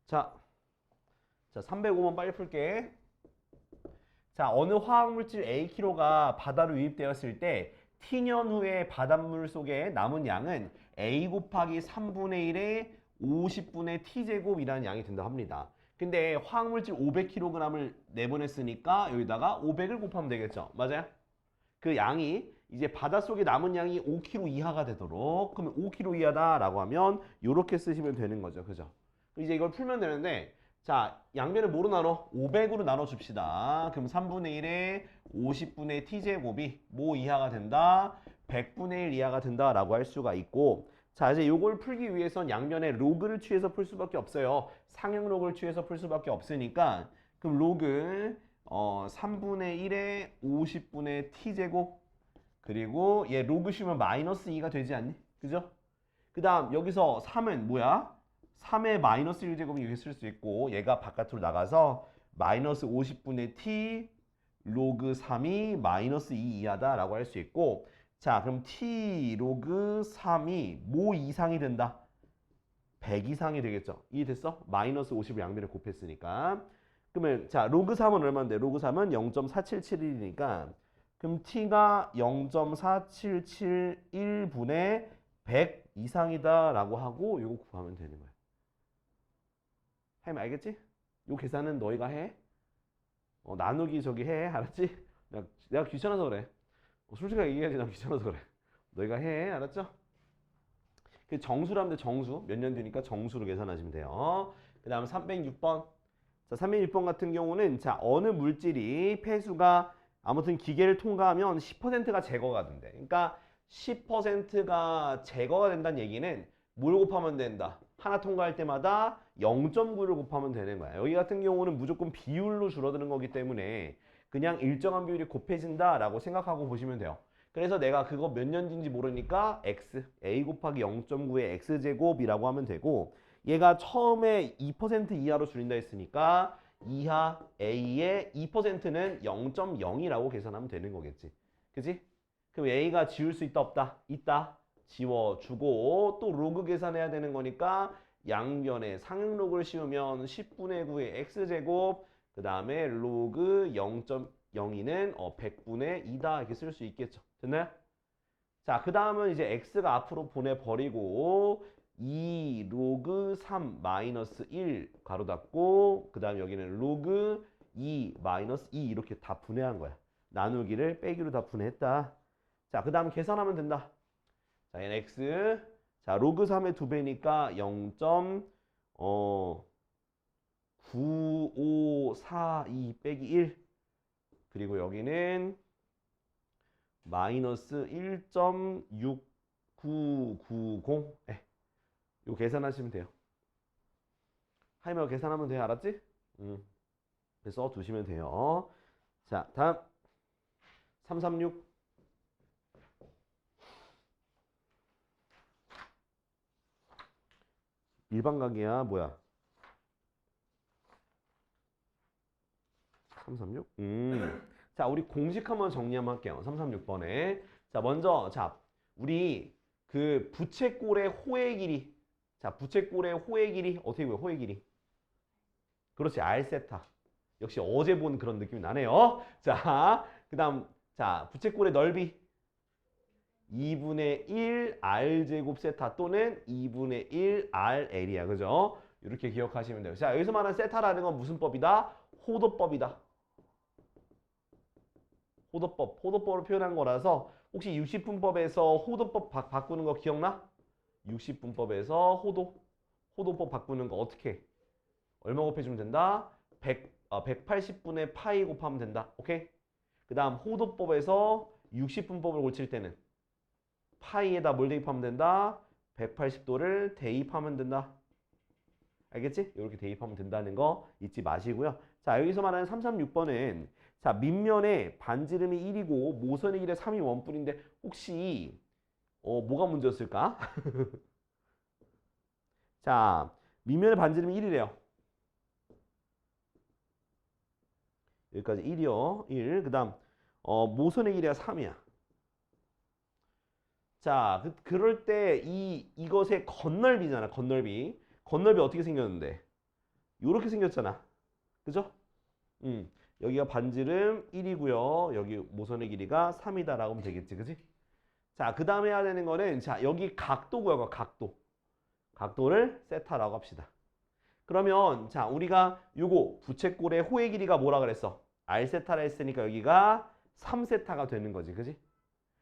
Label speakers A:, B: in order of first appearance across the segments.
A: 자, 305번 빨리 풀게. 자, 어느 화학물질 Akg가 바다로 유입되었을 때 T년 후에 바닷물 속에 남은 양은 A 곱하기 3분의 1의 50분의 T제곱이라는 양이 된다 합니다. 근데 화학물질 500kg을 내보냈으니까 여기다가 500을 곱하면 되겠죠. 맞아요? 그 양이 이제 바닷속에 남은 양이 5kg 이하가 되도록, 그러면 5kg 이하다라고 하면 이렇게 쓰시면 되는 거죠. 그죠? 이제 이걸 풀면 되는데, 자, 양변을 뭐로 나눠? 500으로 나눠 줍시다. 그럼 3분의 1에 50분의 t제곱이 뭐 이하가 된다? 100분의 1 이하가 된다라고 할 수가 있고, 자, 이제 요걸 풀기 위해선 양변에 로그를 취해서 풀 수밖에 없어요. 상형 로그를 취해서 풀 수밖에 없으니까, 그럼 로그 3분의 1에 50분의 t제곱, 그리고 얘 로그 씌우면 마이너스 2가 되지 않니? 그죠? 그 다음 여기서 3은 뭐야? 3의 마이너스 1제곱이 이렇게 쓸 수 있고, 얘가 바깥으로 나가서 마이너스 50분의 t 로그 3이 마이너스 2 이하다라고 할 수 있고, 자, 그럼 t 로그 3이 뭐 이상이 된다? 100 이상이 되겠죠? 이해됐어? 마이너스 50을 양변에 곱했으니까. 그러면 자, 로그 3은 얼마인데? 로그 3은 0.4771이니까 그럼 t가 0.4771분의 100 이상이다 라고 하고 이거 구하면 되는 거야. 하면 알겠지? 요 계산은 너희가 해. 나누기 저기 해. 알았지? 내가 귀찮아서 그래. 솔직하게 얘기해야지. 나 귀찮아서 그래. 너희가 해. 알았죠? 그 정수라면 돼. 정수. 몇 년 뒤니까 정수로 계산하시면 돼요. 그 다음 306번. 자, 306번 같은 경우는 자, 어느 물질이 폐수가 아무튼 기계를 통과하면 10%가 제거가 된대. 그러니까 10%가 제거가 된다는 얘기는 뭘 곱하면 된다? 하나 통과할 때마다 0.9를 곱하면 되는 거야. 여기 같은 경우는 무조건 비율로 줄어드는 거기 때문에 그냥 일정한 비율이 곱해진다라고 생각하고 보시면 돼요. 그래서 내가 그거 몇 년인지 모르니까 x, a 곱하기 0.9의 x제곱이라고 하면 되고, 얘가 처음에 2% 이하로 줄인다 했으니까 이하 a의 2%는 0.0이라고 계산하면 되는 거겠지. 그지? 그럼 a가 지울 수 있다 없다? 있다. 지워주고 또 로그 계산해야 되는 거니까 양변에 상응 로그를 씌우면 10분의 9의 x제곱, 그 다음에 로그 0.02는 100분의 2다 이렇게 쓸 수 있겠죠. 됐나요? 자, 그 다음은 이제 x가 앞으로 보내버리고 2 로그 3 마이너스 1 가로 닫고, 그 다음 여기는 로그 2 마이너스 2 이렇게 다 분해한 거야. 나누기를 빼기로 다 분해했다. 자, 그 다음 계산하면 된다. 자, 얘는 x. 자, 로그 3의 2배니까 0.9542 빼기 1. 그리고 여기는 마이너스 1.6990. 이거 계산하시면 돼요. 하이머 계산하면 돼요. 알았지? 그래서 두시면 돼요. 자, 다음 336. 일반 가기야. 뭐야? 336? 자, 우리 공식 한번 정리 한번 할게요. 336번에. 자, 먼저, 자, 우리 그 부채꼴의 호의 길이. 자, 부채꼴의 호의 길이. 어떻게 보여? 호의 길이. 그렇지. R세타. 역시 어제 본 그런 느낌이 나네요. 자, 그 다음, 자, 부채꼴의 넓이. 2분의 1 R제곱 세타 또는 2분의 1 RL이야. 그죠? 이렇게 기억하시면 돼요. 자, 여기서 말하는 세타라는 건 무슨 법이다? 호도법이다. 호도법으로 표현한 거라서 혹시 60분법에서 호도법 바꾸는 거 기억나? 60분법에서 호도법 바꾸는 거 어떻게 해? 얼마 곱해주면 된다? 180분의 파이 곱하면 된다. 오케이? 그 다음 호도법에서 60분법을 고칠 때는 파이에다 뭘 대입하면 된다? 180도를 대입하면 된다. 알겠지? 이렇게 대입하면 된다는 거 잊지 마시고요. 자, 여기서 말하는 336번은 자, 밑면에 반지름이 1이고 모선의 길이 3이 원뿔인데 혹시 뭐가 문제였을까? 자, 밑면의 반지름이 1이래요. 여기까지 1이요. 1. 그 다음 모선의 길이가 3이야. 자, 그럴 때 이것의 건널비잖아. 건널비 어떻게 생겼는데? 요렇게 생겼잖아. 그죠? 여기가 반지름 1이고요. 여기 모선의 길이가 3이다라고 하면 되겠지. 그지? 자, 그 다음에 해야 되는 거는 자, 여기 각도 구하고 각도. 각도를 세타라고 합시다. 그러면 자, 우리가 요거 부채꼴의 호의 길이가 뭐라 그랬어? R세타라 했으니까 여기가 3세타가 되는 거지. 그지?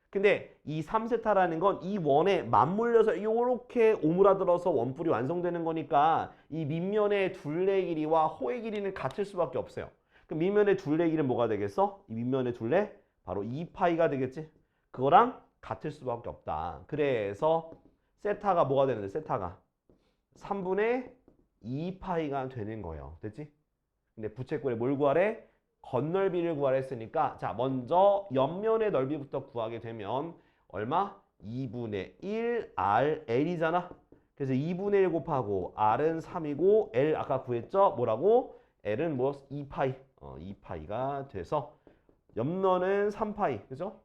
A: 근데 이 3세타라는 건 이 원에 맞물려서 요렇게 오므라들어서 원뿔이 완성되는 거니까 이 밑면의 둘레 길이와 호의 길이는 같을 수밖에 없어요. 그럼 밑면의 둘레 길이는 뭐가 되겠어? 이 밑면의 둘레 바로 2파이가 되겠지? 그거랑 같을 수밖에 없다. 그래서 세타가 뭐가 되는데 세타가 3분의 2파이가 되는 거예요. 됐지? 근데 부채꼴에 뭘 구하래? 겉넓이를 구하라 했으니까 자, 먼저 옆면의 넓이부터 구하게 되면 얼마? 2분의 1 RL이잖아. 그래서 2분의 1 곱하고 R은 3이고 L 아까 구했죠? 뭐라고? L은 뭐? 2파이. 2파이가 돼서 옆면은 3파이. 그죠?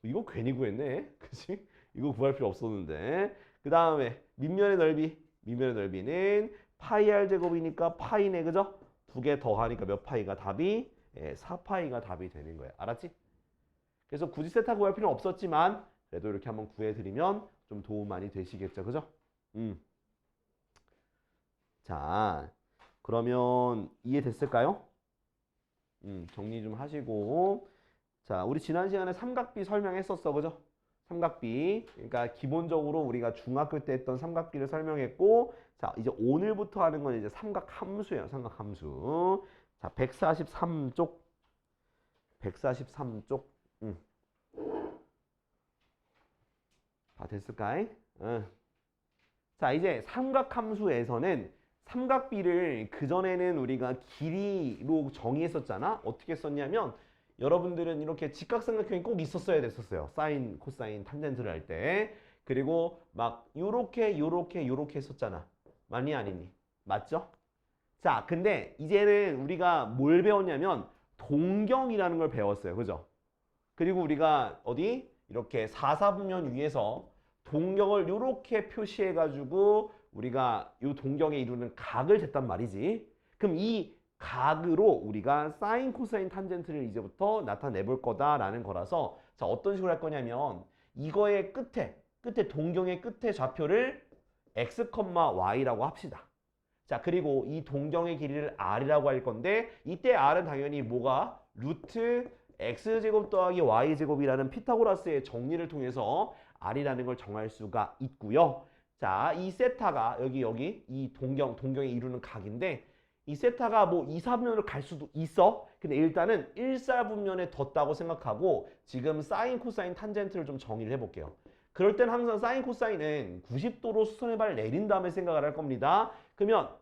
A: 이거 괜히 구했네. 그치? 이거 구할 필요 없었는데. 그 다음에 밑면의 넓이. 밑면의 넓이는 파이 R 제곱이니까 파이네. 그죠? 두 개 더하니까 몇 파이가 답이? 4파이가 답이 되는 거예요. 알았지? 그래서 굳이 세타 구할 필요는 없었지만 그래도 이렇게 한번 구해드리면 좀 도움 많이 되시겠죠. 그죠? 자, 그러면 이해됐을까요? 정리 좀 하시고. 자, 우리 지난 시간에 삼각비 설명했었어. 그죠? 삼각비. 그러니까 기본적으로 우리가 중학교 때 했던 삼각비를 설명했고, 자, 이제 오늘부터 하는 건 이제 삼각함수예요. 삼각함수. 자, 143쪽. 143쪽. 다 됐을까? 자, 이제 삼각함수에서는 삼각비를 그전에는 우리가 길이로 정의했었잖아. 어떻게 썼냐면 여러분들은 이렇게 직각삼각형이 꼭 있었어야 됐었어요. 사인, 코사인, 탄젠트를 할 때. 그리고 막 요렇게 했었잖아. 맞니 아니니? 맞죠? 자, 근데 이제는 우리가 뭘 배웠냐면 동경이라는 걸 배웠어요. 그죠? 그리고 우리가 어디? 이렇게 사사분면 위에서 동경을 이렇게 표시해가지고 우리가 이 동경에 이루는 각을 쟀단 말이지. 그럼 이 각으로 우리가 사인, 코사인, 탄젠트를 이제부터 나타내 볼 거다라는 거라서 자, 어떤 식으로 할 거냐면 이거의 끝에 동경의 끝에 좌표를 x, y라고 합시다. 자, 그리고 이 동경의 길이를 r이라고 할 건데 이때 r은 당연히 뭐가? 루트 x제곱 더하기 y제곱이라는 피타고라스의 정리를 통해서 r이라는 걸 정할 수가 있고요. 자, 이 세타가 여기 이 동경에 이루는 각인데 이 세타가 뭐 2, 4분면으로 갈 수도 있어. 근데 일단은 1, 4분면에 뒀다고 생각하고 지금 사인, 코사인, 탄젠트를 좀 정의를 해볼게요. 그럴 땐 항상 사인, 코사인은 90도로 수선의 발을 내린 다음에 생각을 할 겁니다. 그러면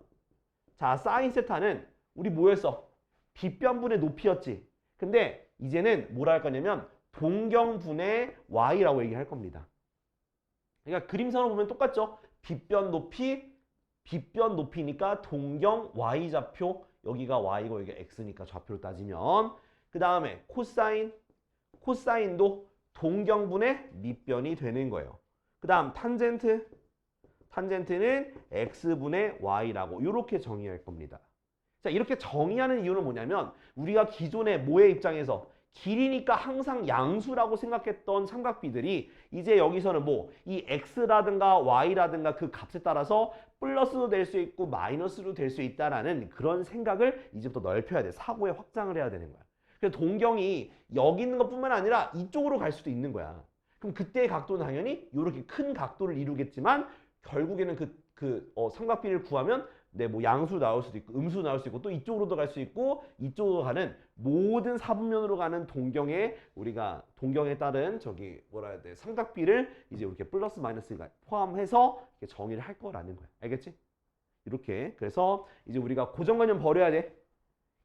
A: 자, 사인 세타는 우리 뭐였어? 빗변분의 높이였지. 근데 이제는 뭐라 할 거냐면 동경분의 y라고 얘기할 겁니다. 그러니까 그림선으로 보면 똑같죠? 빗변 높이니까 동경 y좌표, 여기가 y고 여기가 x니까 좌표로 따지면 그 다음에 코사인도 동경분의 밑변이 되는 거예요. 그 다음 탄젠트는 x분의 y라고 이렇게 정의할 겁니다. 자, 이렇게 정의하는 이유는 뭐냐면 우리가 기존의 뭐의 입장에서 길이니까 항상 양수라고 생각했던 삼각비들이 이제 여기서는 뭐 이 x라든가 y라든가 그 값에 따라서 플러스도 될 수 있고 마이너스도 될 수 있다라는 그런 생각을 이제부터 넓혀야 돼. 사고에 확장을 해야 되는 거야. 그래서 동경이 여기 있는 것뿐만 아니라 이쪽으로 갈 수도 있는 거야. 그럼 그때의 각도는 당연히 이렇게 큰 각도를 이루겠지만 결국에는 삼각비를 구하면 뭐 양수 나올 수도 있고 음수 나올 수 있고 또 이쪽으로도 갈 수 있고 이쪽으로 가는 모든 사분면으로 가는 우리가 동경에 따른 뭐라 해야 돼? 삼각비를 이제 이렇게 플러스 마이너스가 포함해서 이렇게 정의를 할 거라는 거야. 알겠지? 이렇게. 그래서 이제 우리가 고정관념 버려야 돼.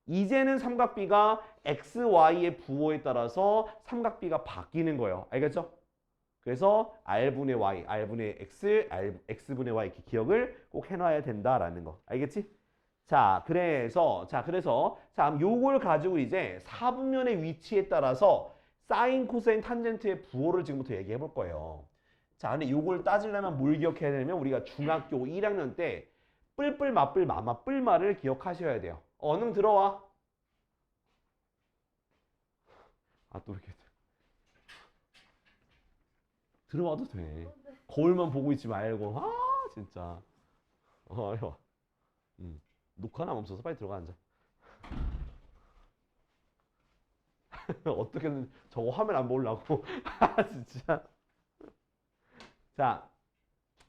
A: 이제는 삼각비가 x, y의 부호에 따라서 삼각비가 바뀌는 거예요. 알겠죠? 그래서 r분의 y, r분의 x, x분의 y 이렇게 기억을 꼭 해놔야 된다라는 거. 알겠지? 자, 그래서 요걸 가지고 이제 사분면의 위치에 따라서 사인, 코사인, 탄젠트의 부호를 지금부터 얘기해 볼 거예요. 자, 근데 요걸 따지려면 뭘 기억해야 되냐면 우리가 중학교 1학년 때 뿔뿔 맞뿔 마마 뿔마를 기억하셔야 돼요. 언능 들어와. 아, 또 이렇게 들어와도 돼. 거울만 보고 있지 말고. 아, 진짜. 이리 와. 녹화나 멈춰서 빨리 들어가 앉아. 어떻게든 저거 화면 안 보려고. 아, 진짜. 자,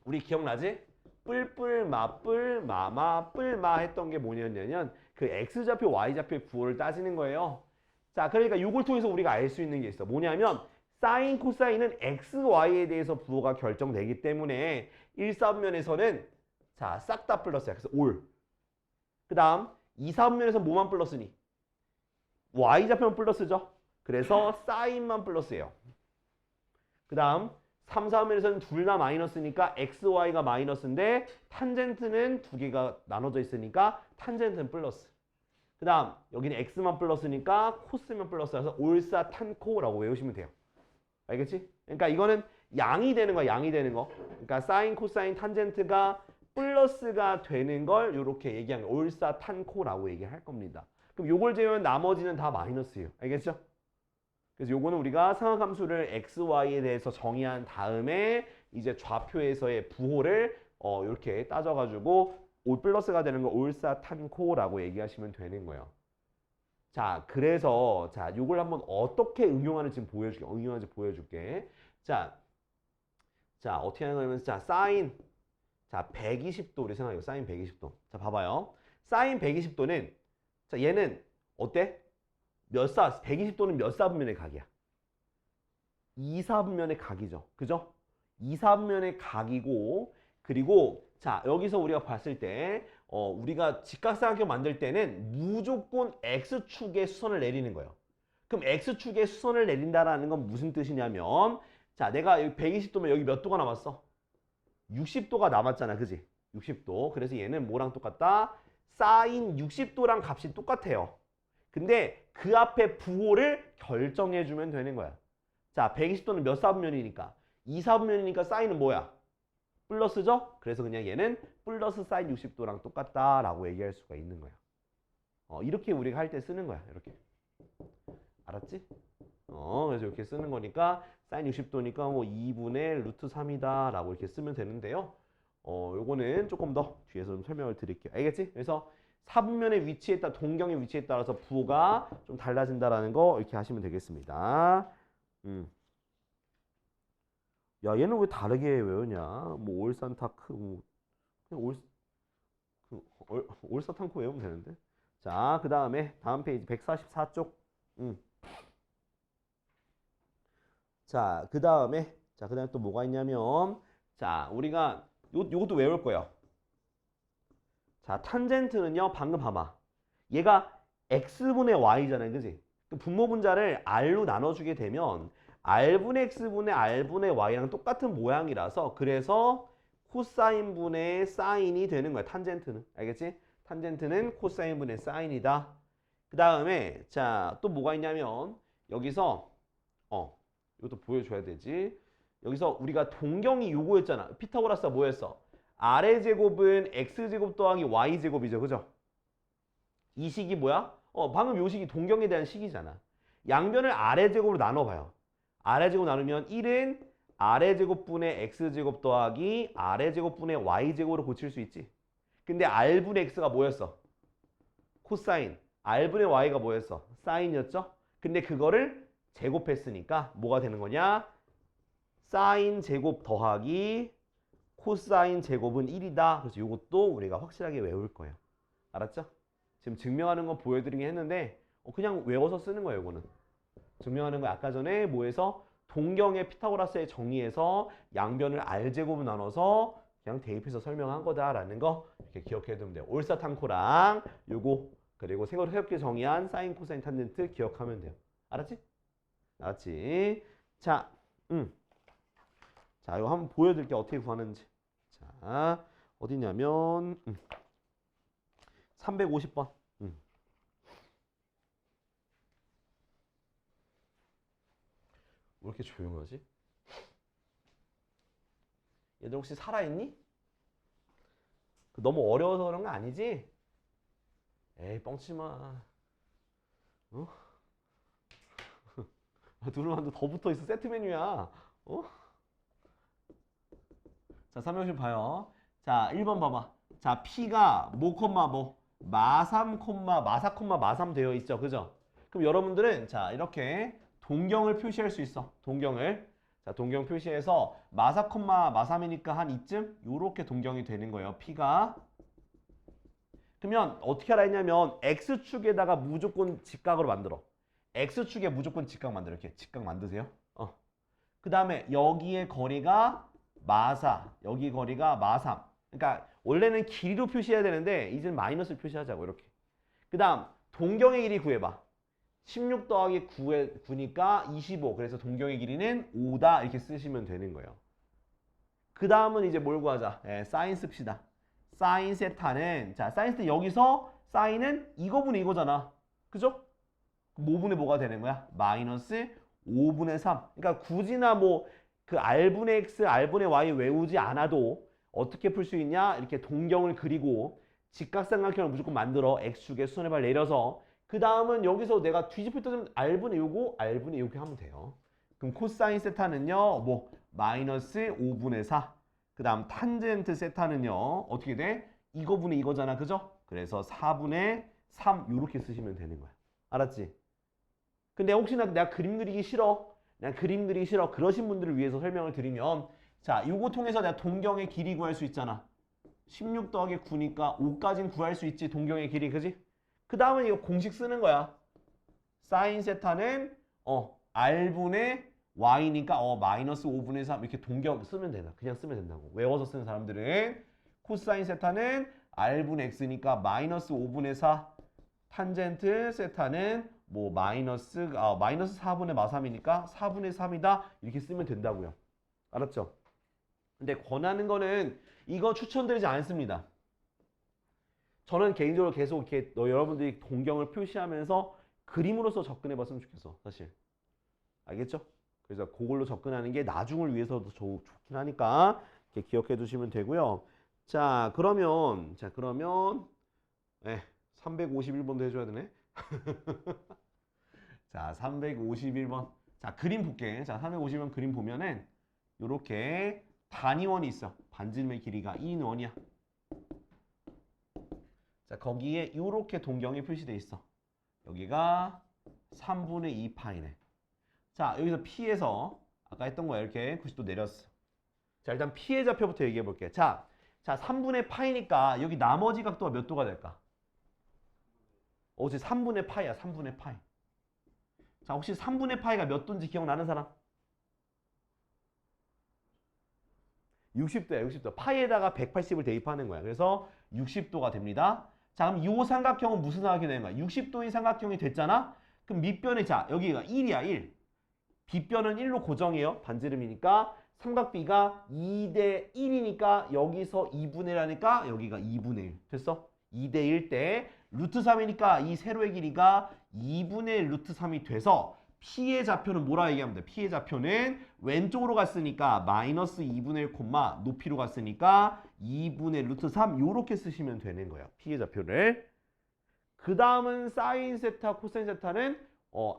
A: 우리 기억나지? 뿔뿔 마뿔 마마 뿔마 했던 게 뭐냐면 그 x좌표 y좌표의 부호를 따지는 거예요. 자, 그러니까 이걸 통해서 우리가 알 수 있는 게 있어. 뭐냐면 사인 코사인은 x, y에 대해서 부호가 결정되기 때문에 1사분면에서는 자, 싹 다 플러스야. 그래서 올. 그 다음 2사분면에서 뭐만 플러스니? y좌표만 플러스죠. 그래서 사인만 플러스예요. 그 다음 3, 4면에서는 둘 다 마이너스니까 x, y가 마이너스인데 탄젠트는 두 개가 나눠져 있으니까 탄젠트는 플러스. 그 다음 여기는 x만 플러스니까 코스면 플러스라서 올사탄코라고 외우시면 돼요. 알겠지? 그러니까 이거는 양이 되는 거야. 양이 되는 거. 그러니까 사인, 코사인, 탄젠트가 플러스가 되는 걸 이렇게 얘기하는 거예요. 올사탄코라고 얘기할 겁니다. 그럼 요걸 제외하면 나머지는 다 마이너스예요. 알겠죠? 그래서 요거는 우리가 상하함수를 x, y에 대해서 정의한 다음에 이제 좌표에서의 부호를 이렇게 따져가지고 올 플러스가 되는 걸 올사탄코라고 얘기하시면 되는 거예요. 자, 그래서 자, 요걸 한번 어떻게 응용하는지 보여줄게. 응용하는지 보여줄게. 자, 어떻게 하는 거냐면 자, 사인 자, 120도 우리 생각해요. 사인 120도. 자, 봐봐요. 사인 120도는 자, 얘는 어때? 몇 사? 120도는 몇 사분면의 각이야? 2사분면의 각이죠. 그죠? 2사분면의 각이고 그리고 자, 여기서 우리가 봤을 때 우리가 직각삼각형 만들 때는 무조건 x축의 수선을 내리는 거예요. 그럼 x축의 수선을 내린다라는 건 무슨 뜻이냐면 자, 내가 여기 120도면 여기 몇 도가 남았어? 60도가 남았잖아. 그지? 60도. 그래서 얘는 뭐랑 똑같다? 사인 60도랑 값이 똑같아요. 근데 그 앞에 부호를 결정해주면 되는 거야. 자, 120도는 몇 사분면이니까? 2사분면이니까 사인은 뭐야? 플러스죠? 그래서 그냥 얘는 플러스 사인 60도랑 똑같다라고 얘기할 수가 있는 거야. 이렇게 우리가 할 때 쓰는 거야. 이렇게. 알았지? 그래서 이렇게 쓰는 거니까 사인 60도니까 뭐 2분의 루트 3이다 라고 이렇게 쓰면 되는데요. 요거는 조금 더 뒤에서 좀 설명을 드릴게요. 알겠지? 그래서 사분면의 위치에 따라 동경의 위치에 따라서 부호가 좀 달라진다라는 거 이렇게 하시면 되겠습니다. 야, 얘는 왜 다르게 외우냐? 뭐 올산타크 뭐 그냥 올사탄코 외우면 되는데. 자, 그 다음에 다음 페이지 144쪽. 자, 그 다음에 또 뭐가 있냐면 자, 우리가 요것도 외울 거예요. 자, 탄젠트는요. 방금 봐봐. 얘가 x분의 y잖아요. 그지? 그 분모 분자를 r로 나눠주게 되면 r분의 x분의 r분의 y랑 똑같은 모양이라서 그래서 코사인분의 사인이 되는 거야. 탄젠트는. 알겠지? 탄젠트는 코사인분의 사인이다. 그 다음에 자, 또 뭐가 있냐면 여기서 이것도 보여줘야 되지. 여기서 우리가 동경이 요거였잖아. 피타고라스가 뭐였어? 아래 제곱은 x제곱 더하기 y제곱이죠. 그죠? 이 식이 뭐야? 방금 요 식이 동경에 대한 식이잖아. 양변을 아래 제곱으로 나눠봐요. 아래 제곱 나누면 1은 아래 제곱분의 x제곱 더하기 아래 제곱분의 y제곱으로 고칠 수 있지. 근데 r분의 x가 뭐였어? 코사인. r분의 y가 뭐였어? 사인이었죠? 근데 그거를 제곱했으니까 뭐가 되는 거냐? 사인 제곱 더하기 코사인 제곱은 1이다. 그래서 이것도 우리가 확실하게 외울 거예요. 알았죠? 지금 증명하는 거 보여드리긴 했는데 그냥 외워서 쓰는 거예요. 이거는. 증명하는 거 아까 전에 뭐해서 동경의 피타고라스의 정의에서 양변을 r제곱으로 나눠서 그냥 대입해서 설명한 거다라는 거 이렇게 기억해 두면 돼요. 올사탄코랑 요거 그리고 새롭게 정의한 사인, 코사인, 탄젠트 기억하면 돼요. 알았지? 알았지? 자, 자, 이거 한번 보여드릴게요. 어떻게 구하는지. 자, 어디냐면 350번. 왜 이렇게 조용하지? 얘들 혹시 살아있니? 너무 어려워서 그런 거 아니지? 에이, 뻥치지 마. 어? 누르면 더 붙어 있어. 세트 메뉴야. 어? 자, 삼형식 봐요. 자, 1번 봐봐. 자, P가 뭐, 콤마, 뭐, 마3, 콤마, 마4, 콤마, 마3 되어 있죠. 그죠? 그럼 여러분들은, 자, 이렇게 동경을 표시할 수 있어. 동경을. 자, 동경 표시해서 마4, 콤마, 마3이니까 한 이쯤? 요렇게 동경이 되는 거예요. P가. 그러면 어떻게 하라 했냐면, X축에다가 무조건 직각으로 만들어. X축에 무조건 직각 만들어. 이렇게 직각 만드세요. 그 다음에 여기의 거리가 마4, 여기 거리가 마3. 그러니까 원래는 길이로 표시해야 되는데 이제는 마이너스를 표시하자고 이렇게. 그 다음 동경의 길이 구해봐. 16 더하기 9니까 25. 그래서 동경의 길이는 5다 이렇게 쓰시면 되는 거예요. 그 다음은 이제 뭘 구하자. 사인 씁시다. 사인 세타는 자 사인 세타 여기서 사인은 이거분의 이거잖아. 그죠? 5분의 뭐가 되는 거야? 마이너스 5분의 3. 그러니까 굳이나 뭐 그 R분의 X, R분의 Y 외우지 않아도 어떻게 풀 수 있냐? 이렇게 동경을 그리고 직각삼각형을 무조건 만들어. X축에 수선의 발 내려서 그 다음은 여기서 내가 뒤집을 때는 R분의 요거, R분의 요렇게 하면 돼요. 그럼 코사인 세타는요. 뭐 마이너스 5분의 4. 그 다음 탄젠트 세타는요. 어떻게 돼? 이거분의 이거잖아. 그죠? 그래서 4분의 3 요렇게 쓰시면 되는 거야. 알았지? 근데 혹시나 내가 그림 그리기 싫어. 난 그림 그리기 싫어. 그러신 분들을 위해서 설명을 드리면 자, 요거 통해서 내가 동경의 길이 구할 수 있잖아. 16 더하기 9니까 5까지는 구할 수 있지. 동경의 길이. 그지? 그 다음은 이거 공식 쓰는 거야. 사인 세타는 R분의 Y니까 마이너스 5분의 3 이렇게 동경 쓰면 되나. 그냥 쓰면 된다고. 외워서 쓰는 사람들은 코사인 세타는 R분의 X니까 마이너스 5분의 4 탄젠트 세타는 뭐 마이너스 4분의 마3이니까 4분의 3이다 이렇게 쓰면 된다고요. 알았죠? 근데 권하는 거는 이거 추천드리지 않습니다. 저는 개인적으로 계속 이렇게 여러분들이 동경을 표시하면서 그림으로서 접근해 봤으면 좋겠어. 사실. 알겠죠? 그래서 그걸로 접근하는 게 나중을 위해서도 좋긴 하니까 이렇게 기억해 두시면 되고요. 자, 그러면 351번도 해줘야 되네. 자, 351번. 자, 그림 볼게. 자, 351번 그림 보면은 요렇게 단위원이 있어. 반지름의 길이가 2인 원이야. 자, 거기에 요렇게 동경이 표시돼 있어. 여기가 3분의 2 파이네. 자, 여기서 P에서 아까 했던 거야. 이렇게 90도 내렸어. 자, 일단 P의 좌표부터 얘기해 볼게. 자, 3분의 파이니까 여기 나머지 각도가 몇 도가 될까? 어제 3분의 파이야. 3분의 파이. 자, 혹시 3분의 파이가 몇 도인지 기억나는 사람? 60도야. 60도. 파이에다가 180을 대입하는 거야. 그래서 60도가 됩니다. 자, 그럼 이 삼각형은 무슨 삼각형이 되는 거야? 60도인 삼각형이 됐잖아? 그럼 밑변에 자, 여기가 1이야. 1. 빗변은 1로 고정해요. 반지름이니까. 삼각비가 2대 1이니까 여기서 2분의 1하니까 여기가 2분의 1. 됐어? 2대 1 때 루트 3이니까 이 세로의 길이가 2분의 1 루트 3이 돼서 P의 좌표는 뭐라 얘기하면 돼? P의 좌표는 왼쪽으로 갔으니까 마이너스 2분의 1 콤마 높이로 갔으니까 2분의 루트 3 요렇게 쓰시면 되는 거예요. P의 좌표를. 그 다음은 사인 세타, 코사인 세타는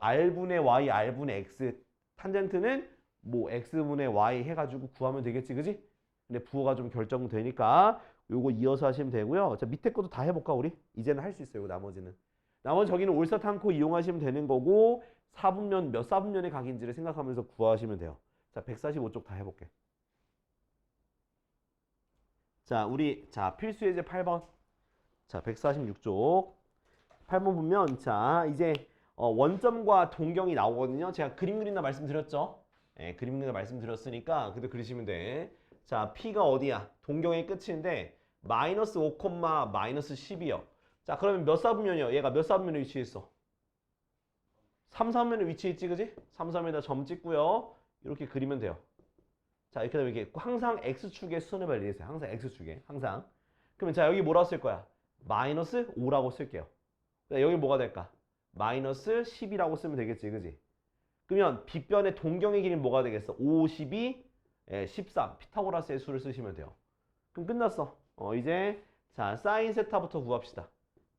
A: R분의 Y, R분의 X 탄젠트는 뭐 X분의 Y 해가지고 구하면 되겠지. 그지? 근데 부호가 좀 결정되니까 요거 이어서 하시면 되고요. 자, 밑에 것도 다 해볼까 우리? 이제는 할 수 있어요. 나머지는. 나머지 저기는 올사탄코 이용하시면 되는 거고 4분면 몇 4분면의 각인지를 생각하면서 구하시면 돼요. 자, 145쪽 다 해볼게. 자, 우리 필수 예제 8번. 자, 146쪽 8번 보면 자, 이제 원점과 동경이 나오거든요. 제가 그림 그린다 말씀드렸죠. 예, 그림 그린다 말씀드렸으니까 그대로 그리시면 돼. 자, P가 어디야? 동경의 끝인데 마이너스 5, 마이너스 10이요. 자, 그러면 몇 사분면이요? 얘가 몇 사분면에 위치했어? 3, 4분면에 위치했지, 그지? 3, 4분면에다 점 찍고요. 이렇게 그리면 돼요. 자, 이렇게 되면 이게 항상 X축에 수선을 발리세요. 항상 X축에. 항상. 그러면 자, 여기 뭐라고 쓸 거야? 마이너스 5라고 쓸게요. 여기 뭐가 될까? 마이너스 10이라고 쓰면 되겠지, 그지? 그러면 빗변의 동경의 길이는 뭐가 되겠어? 5, 12, 13. 피타고라스의 수를 쓰시면 돼요. 그럼 끝났어. 이제 자, 사인 세타부터 구합시다.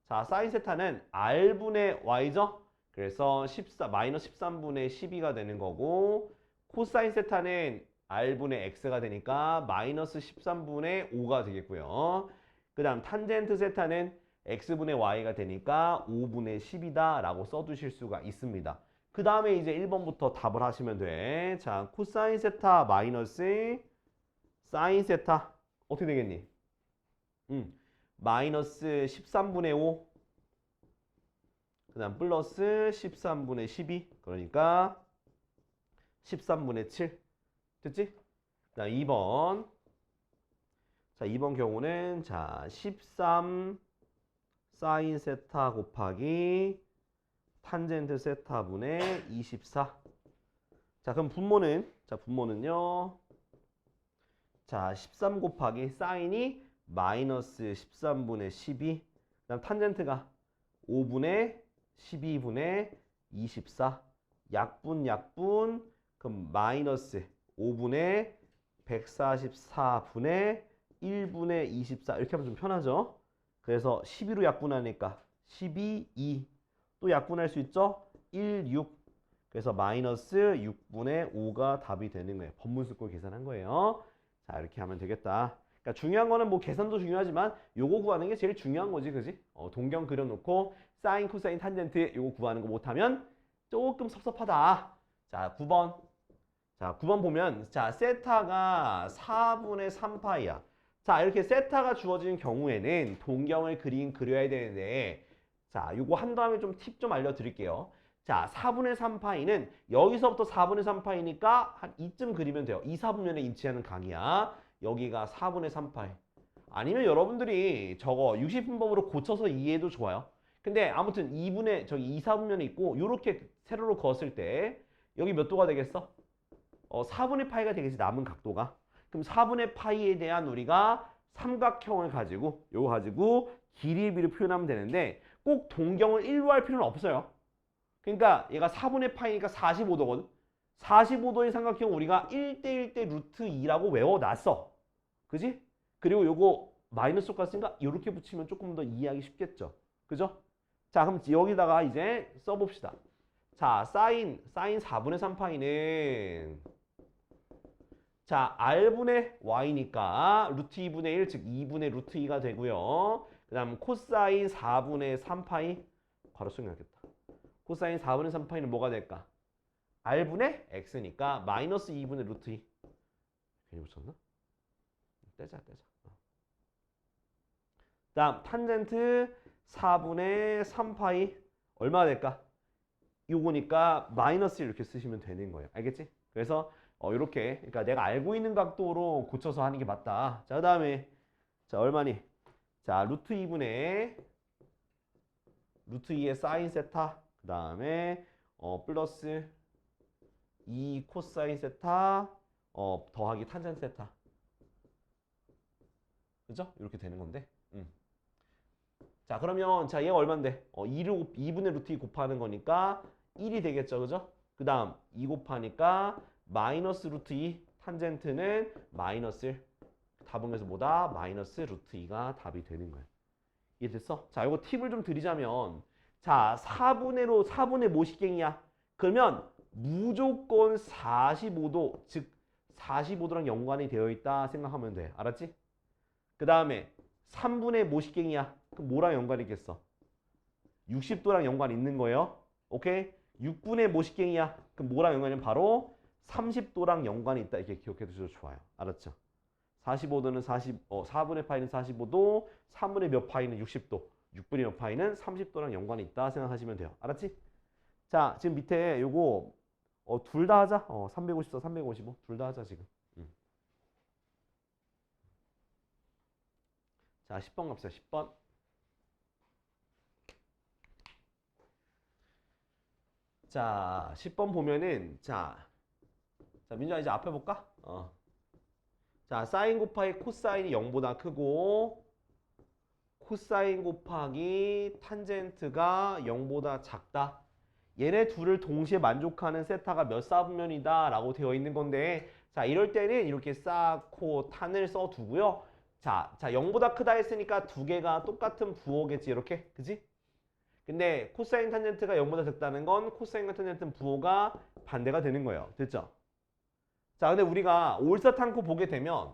A: 자, 사인 세타는 R분의 Y죠? 그래서 14, 마이너스 13분의 12가 되는 거고, 코사인 세타는 R분의 X가 되니까 마이너스 13분의 5가 되겠고요. 그 다음 탄젠트 세타는 X분의 Y가 되니까 5분의 10이다 라고 써두실 수가 있습니다. 그 다음에 이제 1번부터 답을 하시면 돼. 자, 코사인 세타 마이너스 사인 세타 어떻게 되겠니? 마이너스 13분의 5 그 다음 플러스 13분의 12 그러니까 13분의 7 됐지? 자 2번 자 2번 경우는 자 13 사인 세타 곱하기 탄젠트 세타분의 24 자 그럼 분모는요 자 13 곱하기 사인이 마이너스 13분의 12 그 다음 탄젠트가 5분의 12분의 24 약분 그럼 마이너스 5분의 144분의 1분의 24 이렇게 하면 좀 편하죠. 그래서 12로 약분하니까 12, 2 또 약분할 수 있죠. 1, 6 그래서 마이너스 6분의 5가 답이 되는 거예요. 법문수꼴 계산한 거예요. 자 이렇게 하면 되겠다. 그러니까 중요한 거는 뭐 계산도 중요하지만 요거 구하는 게 제일 중요한 거지 그지? 동경 그려놓고 사인 코사인 탄젠트 요거 구하는 거 못하면 조금 섭섭하다. 자 9번 자 9번 보면 자 세타가 4분의 3파이야. 자 이렇게 세타가 주어진 경우에는 동경을 그려야 되는데 자 요거 한 다음에 좀 팁 좀 알려드릴게요. 자 4분의 3파이는 여기서부터 4분의 3파이니까 한 이쯤 그리면 돼요. 2, 4분면에 인치하는 각이야. 여기가 4분의 3파이. 아니면 여러분들이 저거 60분법으로 고쳐서 이해해도 좋아요. 근데 아무튼 2분의 저기 2, 4분면에 있고 요렇게 세로로 그었을 때 여기 몇 도가 되겠어? 4분의 파이가 되겠지 남은 각도가. 그럼 4분의 파이에 대한 우리가 삼각형을 가지고 요거 가지고 길이비를 표현하면 되는데 꼭 동경을 1로 할 필요는 없어요. 그러니까 얘가 4분의 파이니까 45도거든. 45도의 삼각형 우리가 1대1대 루트 2라고 외워놨어. 그지? 그리고 요거 마이너스 똑같으니까 이렇게 붙이면 조금 더 이해하기 쉽겠죠. 그죠? 자 그럼 여기다가 이제 써봅시다. 자 사인 4분의 3파이는 자 R분의 Y니까 루트 2분의 1 즉 2분의 루트 2가 되고요. 그 다음 코사인 4분의 3파이 바로 수능하겠다. 코사인 4분의 3파이는 뭐가 될까? R분의 X니까 마이너스 2분의 루트 2 괜히 붙였나? 떼자 다음 탄젠트 4분의 3파이 얼마가 될까? 요거니까 마이너스 이렇게 쓰시면 되는 거예요. 알겠지? 그래서 이렇게 그러니까 내가 알고 있는 각도로 고쳐서 하는 게 맞다. 자 그다음에 자 얼마니? 자 루트 2의 사인 세타 그 다음에 플러스 2 코사인 세타 더하기 탄젠트 세타 그죠? 이렇게 되는 건데 자 그러면 자 얘가 얼만데? 2분의 루트 2 곱하는 거니까 1이 되겠죠 그죠? 그 다음 2 곱하니까 마이너스 루트 2 탄젠트는 마이너스 1 답은에서 뭐다? 마이너스 루트 2가 답이 되는 거예요. 이해됐어? 자 이거 팁을 좀 드리자면 자 4분의 모식갱이야. 그러면 무조건 45도 즉 45도랑 연관이 되어 있다 생각하면 돼. 알았지? 그 다음에 3분의 모식갱이야. 그럼 뭐랑 연관이 있겠어? 60도랑 연관이 있는 거예요. 오케이? 6분의 모식갱이야. 그럼 뭐랑 연관이냐면 바로 30도랑 연관이 있다. 이렇게 기억해 두셔도 좋아요. 알았죠? 45도는 4분의 파이는 45도, 3분의 몇 파이는 60도, 6분의 몇 파이는 30도랑 연관이 있다 생각하시면 돼요. 알았지? 자, 지금 밑에 요거 둘 다 하자. 354, 355 둘 다 하자 지금. 자, 10번 갑시다. 10번. 자, 10번 보면은 자, 민주아 이제 앞에 볼까? 자, 사인 곱하기 코사인이 0보다 크고 코사인 곱하기 탄젠트가 0보다 작다. 얘네 둘을 동시에 만족하는 세타가 몇 사분면이다 라고 되어 있는 건데 자 이럴 때는 이렇게 사, 코, 탄을 써두고요. 자, 0보다 크다 했으니까 두 개가 똑같은 부호겠지, 이렇게. 그지? 근데 코사인 탄젠트가 0보다 작다는 건 코사인과 탄젠트 부호가 반대가 되는 거예요. 됐죠? 자, 근데 우리가 올사탕코 보게 되면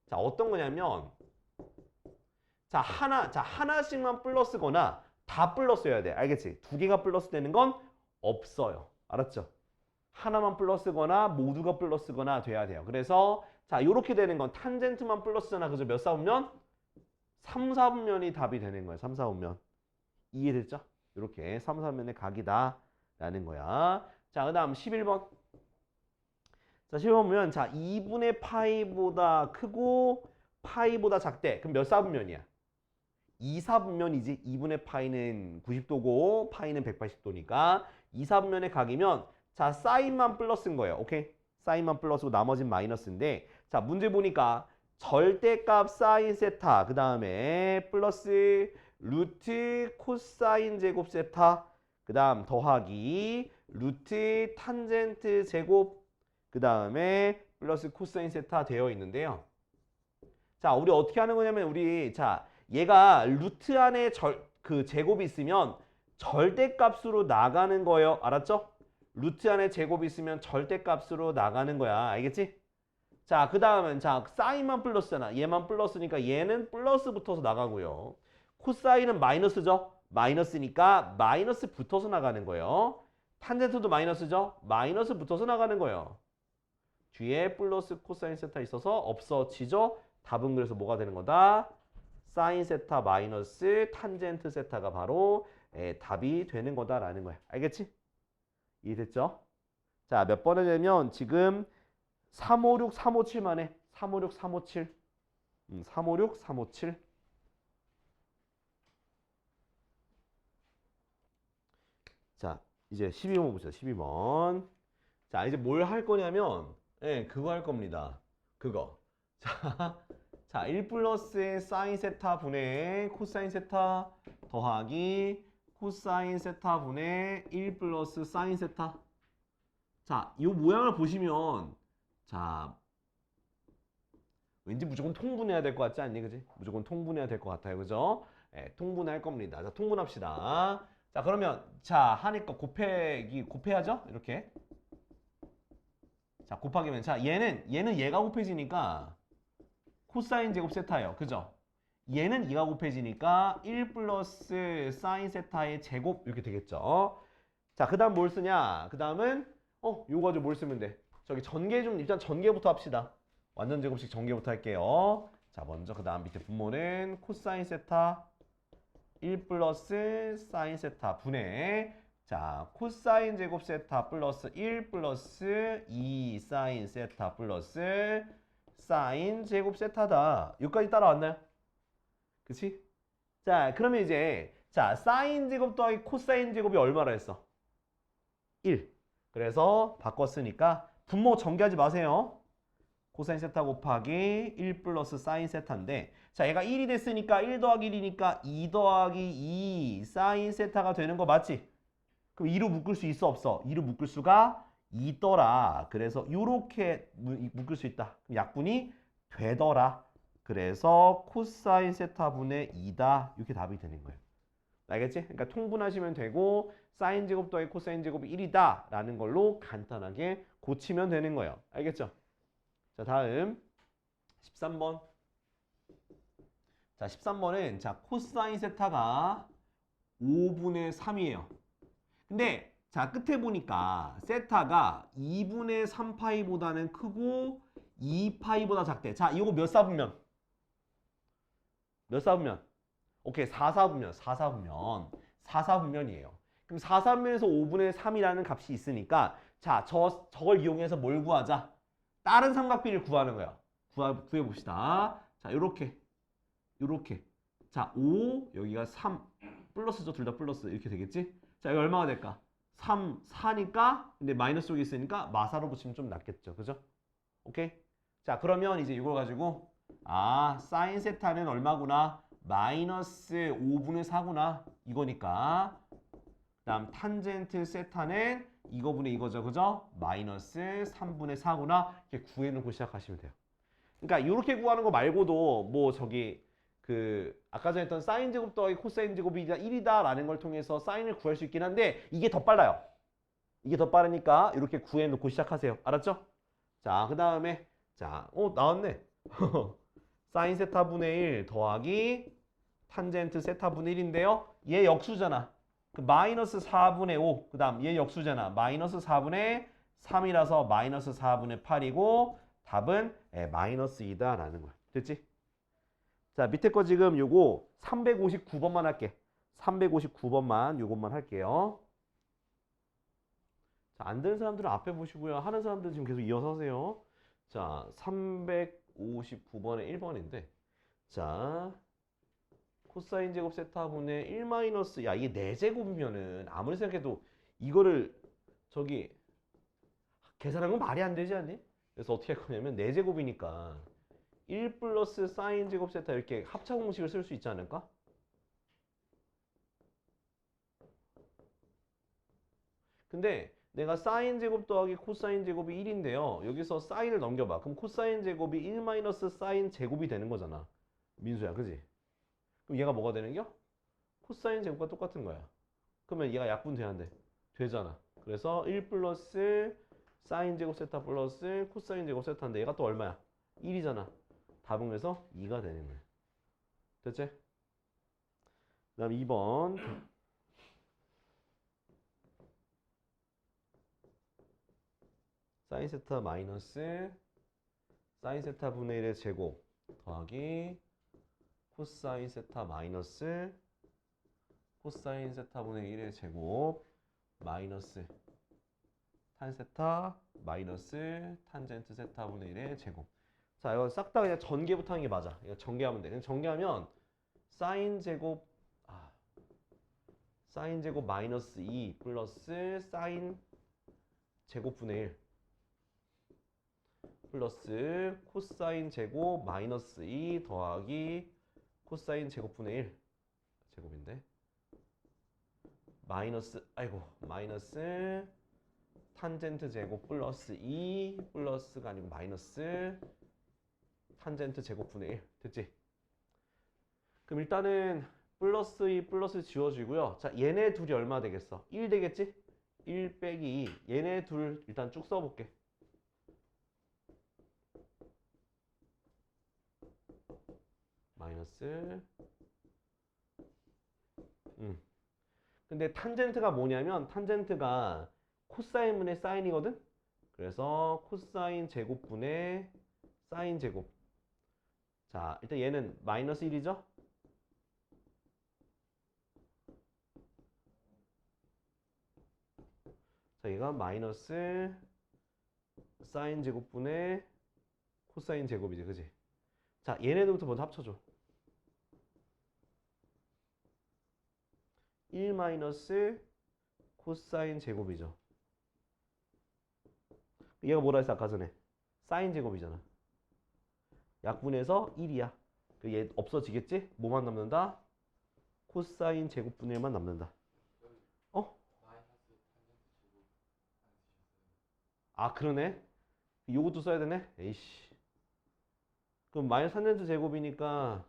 A: 자, 어떤 거냐면 자, 하나씩만 플러스거나 다 플러스여야 돼. 알겠지? 두 개가 플러스 되는 건 없어요. 알았죠? 하나만 플러스거나 모두가 플러스거나 돼야 돼요. 그래서 자, 요렇게 되는 건 탄젠트만 플러스잖아. 그죠? 몇 사분면? 3, 4분면이 답이 되는 거예요. 3, 4분면. 이해됐죠? 이렇게 3, 4분면의 각이다 라는 거야. 자, 그 다음 11번. 자, 11번 보면 자, 2분의 파이보다 크고 파이보다 작대. 그럼 몇 사분면이야? 2, 4분면이지. 2분의 파이는 90도고 파이는 180도니까 2, 4분면의 각이면 자, 사인만 플러스인 거예요. 오케이? 사인만 플러스고 나머지는 마이너스인데 자, 문제 보니까 절대값 사인 세타 그 다음에 플러스 루트 코사인 제곱 세타 그 다음 더하기 루트 탄젠트 제곱 그 다음에 플러스 코사인 세타 되어 있는데요. 자, 우리 어떻게 하는 거냐면 우리 자, 얘가 루트 안에 그 제곱이 있으면 절대값으로 나가는 거예요. 알았죠? 루트 안에 제곱이 있으면 절대값으로 나가는 거야. 알겠지? 자, 그 다음은 자, 사인만 플러스잖아. 얘만 플러스니까 얘는 플러스 붙어서 나가고요. 코사인은 마이너스죠? 마이너스니까 마이너스 붙어서 나가는 거예요. 탄젠트도 마이너스죠? 마이너스 붙어서 나가는 거예요. 뒤에 플러스 코사인 세타 있어서 없어지죠? 답은 그래서 뭐가 되는 거다? 사인 세타 마이너스 탄젠트 세타가 바로 답이 되는 거다라는 거야. 알겠지? 이해됐죠? 자, 몇 번을 되면 지금 356, 357만 해. 356, 357. 356, 357. 자, 이제 12번 보시죠. 12번. 자, 이제 뭘 할 거냐면 그거 할 겁니다. 그거. 자, 1 플러스 사인 세타 분의 코사인 세타 더하기 코사인 세타 분의 1 플러스 사인 세타. 자, 이 모양을 보시면 자, 왠지 무조건 통분해야 될 것 같지 않니? 그지? 무조건 통분해야 될 것 같아요. 그죠? 통분할 겁니다. 자, 통분합시다. 자, 그러면 자, 하니까 곱해야죠? 이렇게. 자, 곱하기면 자, 얘는 얘가 곱해지니까 코사인 제곱 세타예요. 그죠? 얘는 2가 곱해지니까 1 플러스 사인 세타의 제곱 이렇게 되겠죠. 자, 그 다음 뭘 쓰냐? 그 다음은 요거 가지고 뭘 쓰면 돼? 저기 전개 좀 일단 전개부터 합시다. 완전 제곱식 전개부터 할게요. 자, 먼저 그 다음 밑에 분모는 코사인 세타 1 플러스 사인 세타 분의 자, 코사인 제곱 세타 플러스 1 플러스 2 사인 세타 플러스 사인 제곱 세타다. 여기까지 따라왔나요? 그치? 자, 그러면 이제 자, 사인 제곱 더하기 코사인 제곱이 얼마라 했어? 1. 그래서 바꿨으니까 분모 전개하지 마세요. 코사인 세타 곱하기 1 플러스 사인 세타인데 자, 얘가 1이 됐으니까 1 더하기 1이니까 2 더하기 2 사인 세타가 되는 거 맞지? 그럼 2로 묶을 수 있어 없어? 2로 묶을 수가 있더라. 그래서 이렇게 묶을 수 있다. 그럼 약분이 되더라. 그래서 코사인 세타분의 2다. 이렇게 답이 되는 거예요. 알겠지? 그러니까 통분하시면 되고 사인 제곱 더하기 코사인 제곱이 1이다 라는 걸로 간단하게 고치면 되는 거예요. 알겠죠? 자, 다음 13번. 자, 13번은 자, 코사인 세타가 5분의 3이에요. 근데 자, 끝에 보니까 세타가 2분의 3파이보다는 크고 2파이보다 작대. 자, 이거 몇 사분면? 몇 사분면? 오케이, 4사분면. 4사분면이에요. 그럼 4사분면에서 5분의 3이라는 값이 있으니까 자, 저걸 이용해서 뭘 구하자? 다른 삼각비를 구하는 거야. 구해봅시다. 자, 요렇게. 자, 5, 여기가 3. 플러스죠. 둘 다 플러스. 이렇게 되겠지? 자, 이거 얼마가 될까? 3, 4니까 근데 마이너스 쪽에 있으니까 마사로 붙이면 좀 낫겠죠. 그죠? 오케이? 자, 그러면 이제 이걸 가지고 사인 세타는 얼마구나? 마이너스 5분의 4구나. 이거니까. 그 다음 탄젠트 세타는 이거분의 이거죠. 그죠? 마이너스 3분의 4구나. 이렇게 구해놓고 시작하시면 돼요. 그러니까 이렇게 구하는 거 말고도 뭐 저기 그 아까 전에 했던 사인 제곱 더하기 코사인 제곱이 1이다라는 걸 통해서 사인을 구할 수 있긴 한데 이게 더 빨라요. 이게 더 빠르니까 이렇게 구해놓고 시작하세요. 알았죠? 자, 그 다음에 자, 나왔네. 사인 세타분의 1 더하기 탄젠트 세타분의 1인데요. 얘 역수잖아. 그 마이너스 4분의 5. 그 다음 얘 역수잖아. 마이너스 4분의 3이라서 마이너스 4분의 8이고 답은 마이너스 2다라는 거야. 됐지? 자, 밑에 거 지금 요거 359번만 할게. 359번만 요것만 할게요. 자, 안 되는 사람들은 앞에 보시고요. 하는 사람들은 지금 계속 이어서 하세요. 자, 359번에 1번인데 자, 코사인 제곱 세타분의 1 마이너스 야, 이게 4제곱이면은 아무리 생각해도 이거를 저기 계산하는 건 말이 안 되지 않니? 그래서 어떻게 할 거냐면 4제곱이니까 1 플러스 사인 제곱 세타 이렇게 합차 공식을 쓸 수 있지 않을까? 근데 내가 사인 제곱 더하기 코사인 제곱이 1인데요. 여기서 사인을 넘겨봐. 그럼 코사인 제곱이 1 마이너스 사인 제곱이 되는 거잖아. 민수야, 그지? 그럼 얘가 뭐가 되는겨? 코사인 제곱과 똑같은 거야. 그러면 얘가 약분 돼야 돼. 되잖아. 그래서 1 플러스 사인 제곱 세타 플러스 코사인 제곱 세타인데 얘가 또 얼마야? 1이잖아. 답은 그래서 2가 되는 거야. 됐지? 그 다음 2번. 사인 세타 마이너스 사인 세타 분의 1의 제곱 더하기 코사인 세타 마이너스 코사인 세타 분의 1의 제곱 마이너스 탄 세타 마이너스 탄젠트 세타 분의 1의 제곱. 자, 이거 싹 다 그냥 전개부터 하는 게 맞아. 이거 전개하면 돼. 그냥 전개하면 사인 제곱 사인 제곱 마이너스 2 플러스 사인 제곱분의 1 플러스 코사인 제곱 마이너스 2 더하기 코사인 제곱분의 1 제곱인데 마이너스 마이너스 탄젠트 제곱 플러스 2 플러스가 아니고 마이너스 탄젠트 제곱분의 1 됐지? 그럼 일단은 플러스 2 플러스 지워지고요. 자, 얘네 둘이 얼마 되겠어? 1 되겠지? 1 빼기 2 얘네 둘 일단 쭉 써볼게. 마이너스 근데 탄젠트가 뭐냐면 탄젠트가 코사인분의 사인이거든? 그래서 코사인 제곱분의 사인 제곱. 자, 일단 얘는 마이너스 1이죠? 자, 얘가 마이너스 사인 제곱분의 코사인 제곱이지, 그지? 자, 얘네들부터 먼저 합쳐줘. 1 마이너스 코사인 제곱이죠. 얘가 뭐라 했어 아까 전에? 사인 제곱이잖아. 약분해서 1이야. 얘 없어지겠지? 뭐만 남는다? 코사인 제곱분의 1만 남는다. 어? 아, 그러네. 요것도 써야 되네? 에이씨. 그럼 마이너스 탄젠트 제곱이니까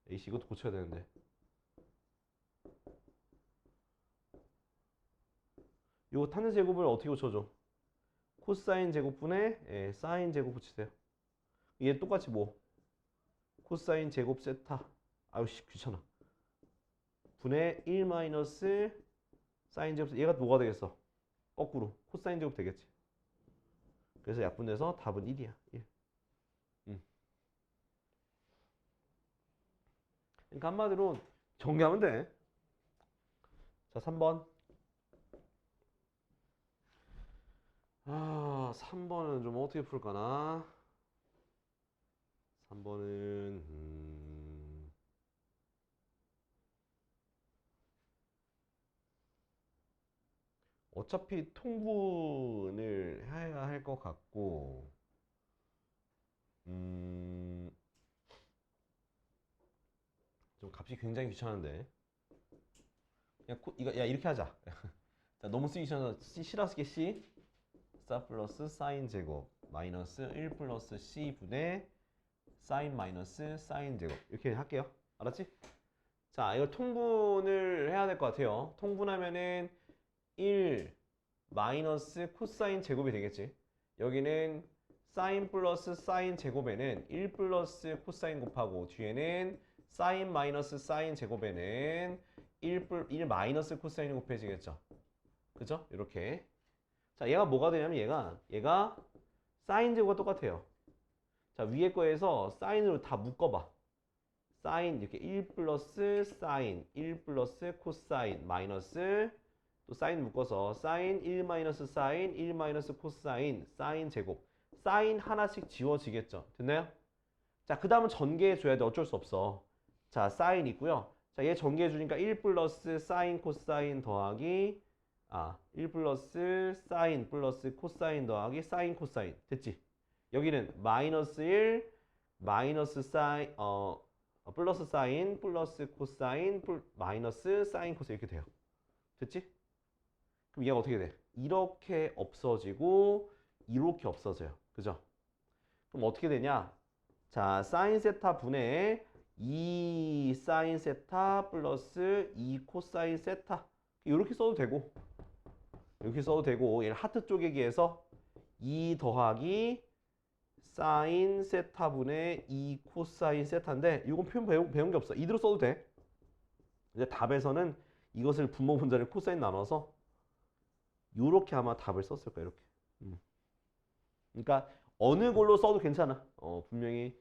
A: 에이씨 이것도 고쳐야 되는데. 요 탄젠트 제곱을 어떻게 고쳐줘? 코사인 제곱분의 사인 제곱 붙이세요. 얘 똑같이 뭐? 코사인 제곱 세타. 아유씨 귀찮아. 분의 1 마이너스 사인 제곱 얘가 뭐가 되겠어? 거꾸로 코사인 제곱 되겠지. 그래서 약분해서 답은 1이야. 1. 그러니까 한마디로 정리하면 돼. 자, 3번. 3번은 좀 어떻게 풀까나? 3번은 어차피 통분을 해야 할 것 같고 좀 값이 굉장히 귀찮은데 이거 이렇게 하자. 자, 너무 쓰기 싫어서 C 4 플러스 사인 제곱 마이너스 1 플러스 c분의 사인 마이너스 사인 제곱 이렇게 할게요. 알았지? 자, 이거 통분을 해야 될 것 같아요. 통분하면은 1 마이너스 코사인 제곱이 되겠지. 여기는 사인 플러스 사인 제곱에는 1 플러스 코사인 곱하고 뒤에는 사인 마이너스 사인 제곱에는 1 마이너스 코사인이 곱해지겠죠. 그죠? 이렇게. 자, 얘가 뭐가 되냐면 얘가 사인 제곱과 똑같아요. 자, 위에 거에서 사인으로 다 묶어봐. 사인 이렇게 1 플러스 사인 1 플러스 코사인 마이너스 또 사인 묶어서 사인 1 마이너스 사인 1 마이너스 코사인 사인 제곱 사인 하나씩 지워지겠죠. 됐나요? 자, 그 다음은 전개해 줘야 돼. 어쩔 수 없어. 자, 사인 있고요. 자, 얘 전개해 주니까 1 플러스 사인 코사인 더하기 1 플러스 사인 플러스 코사인 더하기 사인 코사인 됐지? 여기는 마이너스 1 마이너스 사인 플러스 사인 플러스 코사인 마이너스 사인 코사인 이렇게 돼요. 됐지? 그럼 얘가 어떻게 돼? 이렇게 없어지고 이렇게 없어져요. 그죠? 그럼 어떻게 되냐? 자, 사인 세타 분의 2 사인 세타 플러스 2 코사인 세타 이렇게 써도 되고 이렇게 써도 되고 얘를 하트 쪼개기해서 2 더하기 사인 세타분의 2 코사인 세타인데 이건 표현 배운 게 없어. 이대로 써도 돼. 이제 답에서는 이것을 분모 분자를 코사인 나눠서 이렇게 아마 답을 썼을 거야. 이렇게. 그러니까 어느 걸로 써도 괜찮아. 분명히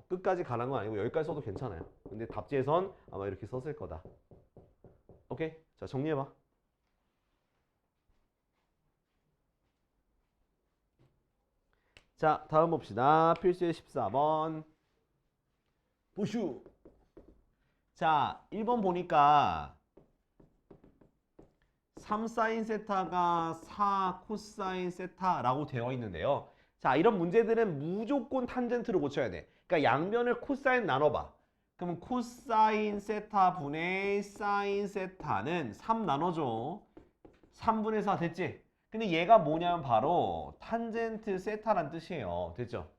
A: 끝까지 가는 건 아니고 여기까지 써도 괜찮아요. 근데 답지에선 아마 이렇게 썼을 거다. 오케이? 자, 정리해봐. 자, 다음 봅시다. 필수의 14번. 부슈. 자, 1번 보니까 3사인 세타가 4 코사인 세타라고 되어 있는데요. 자, 이런 문제들은 무조건 탄젠트로 고쳐야 돼. 그러니까 양변을 코사인 나눠봐. 그럼 코사인 세타 분의 사인 세타는 3 나눠줘. 3분의 4 됐지? 근데 얘가 뭐냐면 바로 탄젠트 세타란 뜻이에요. 됐죠?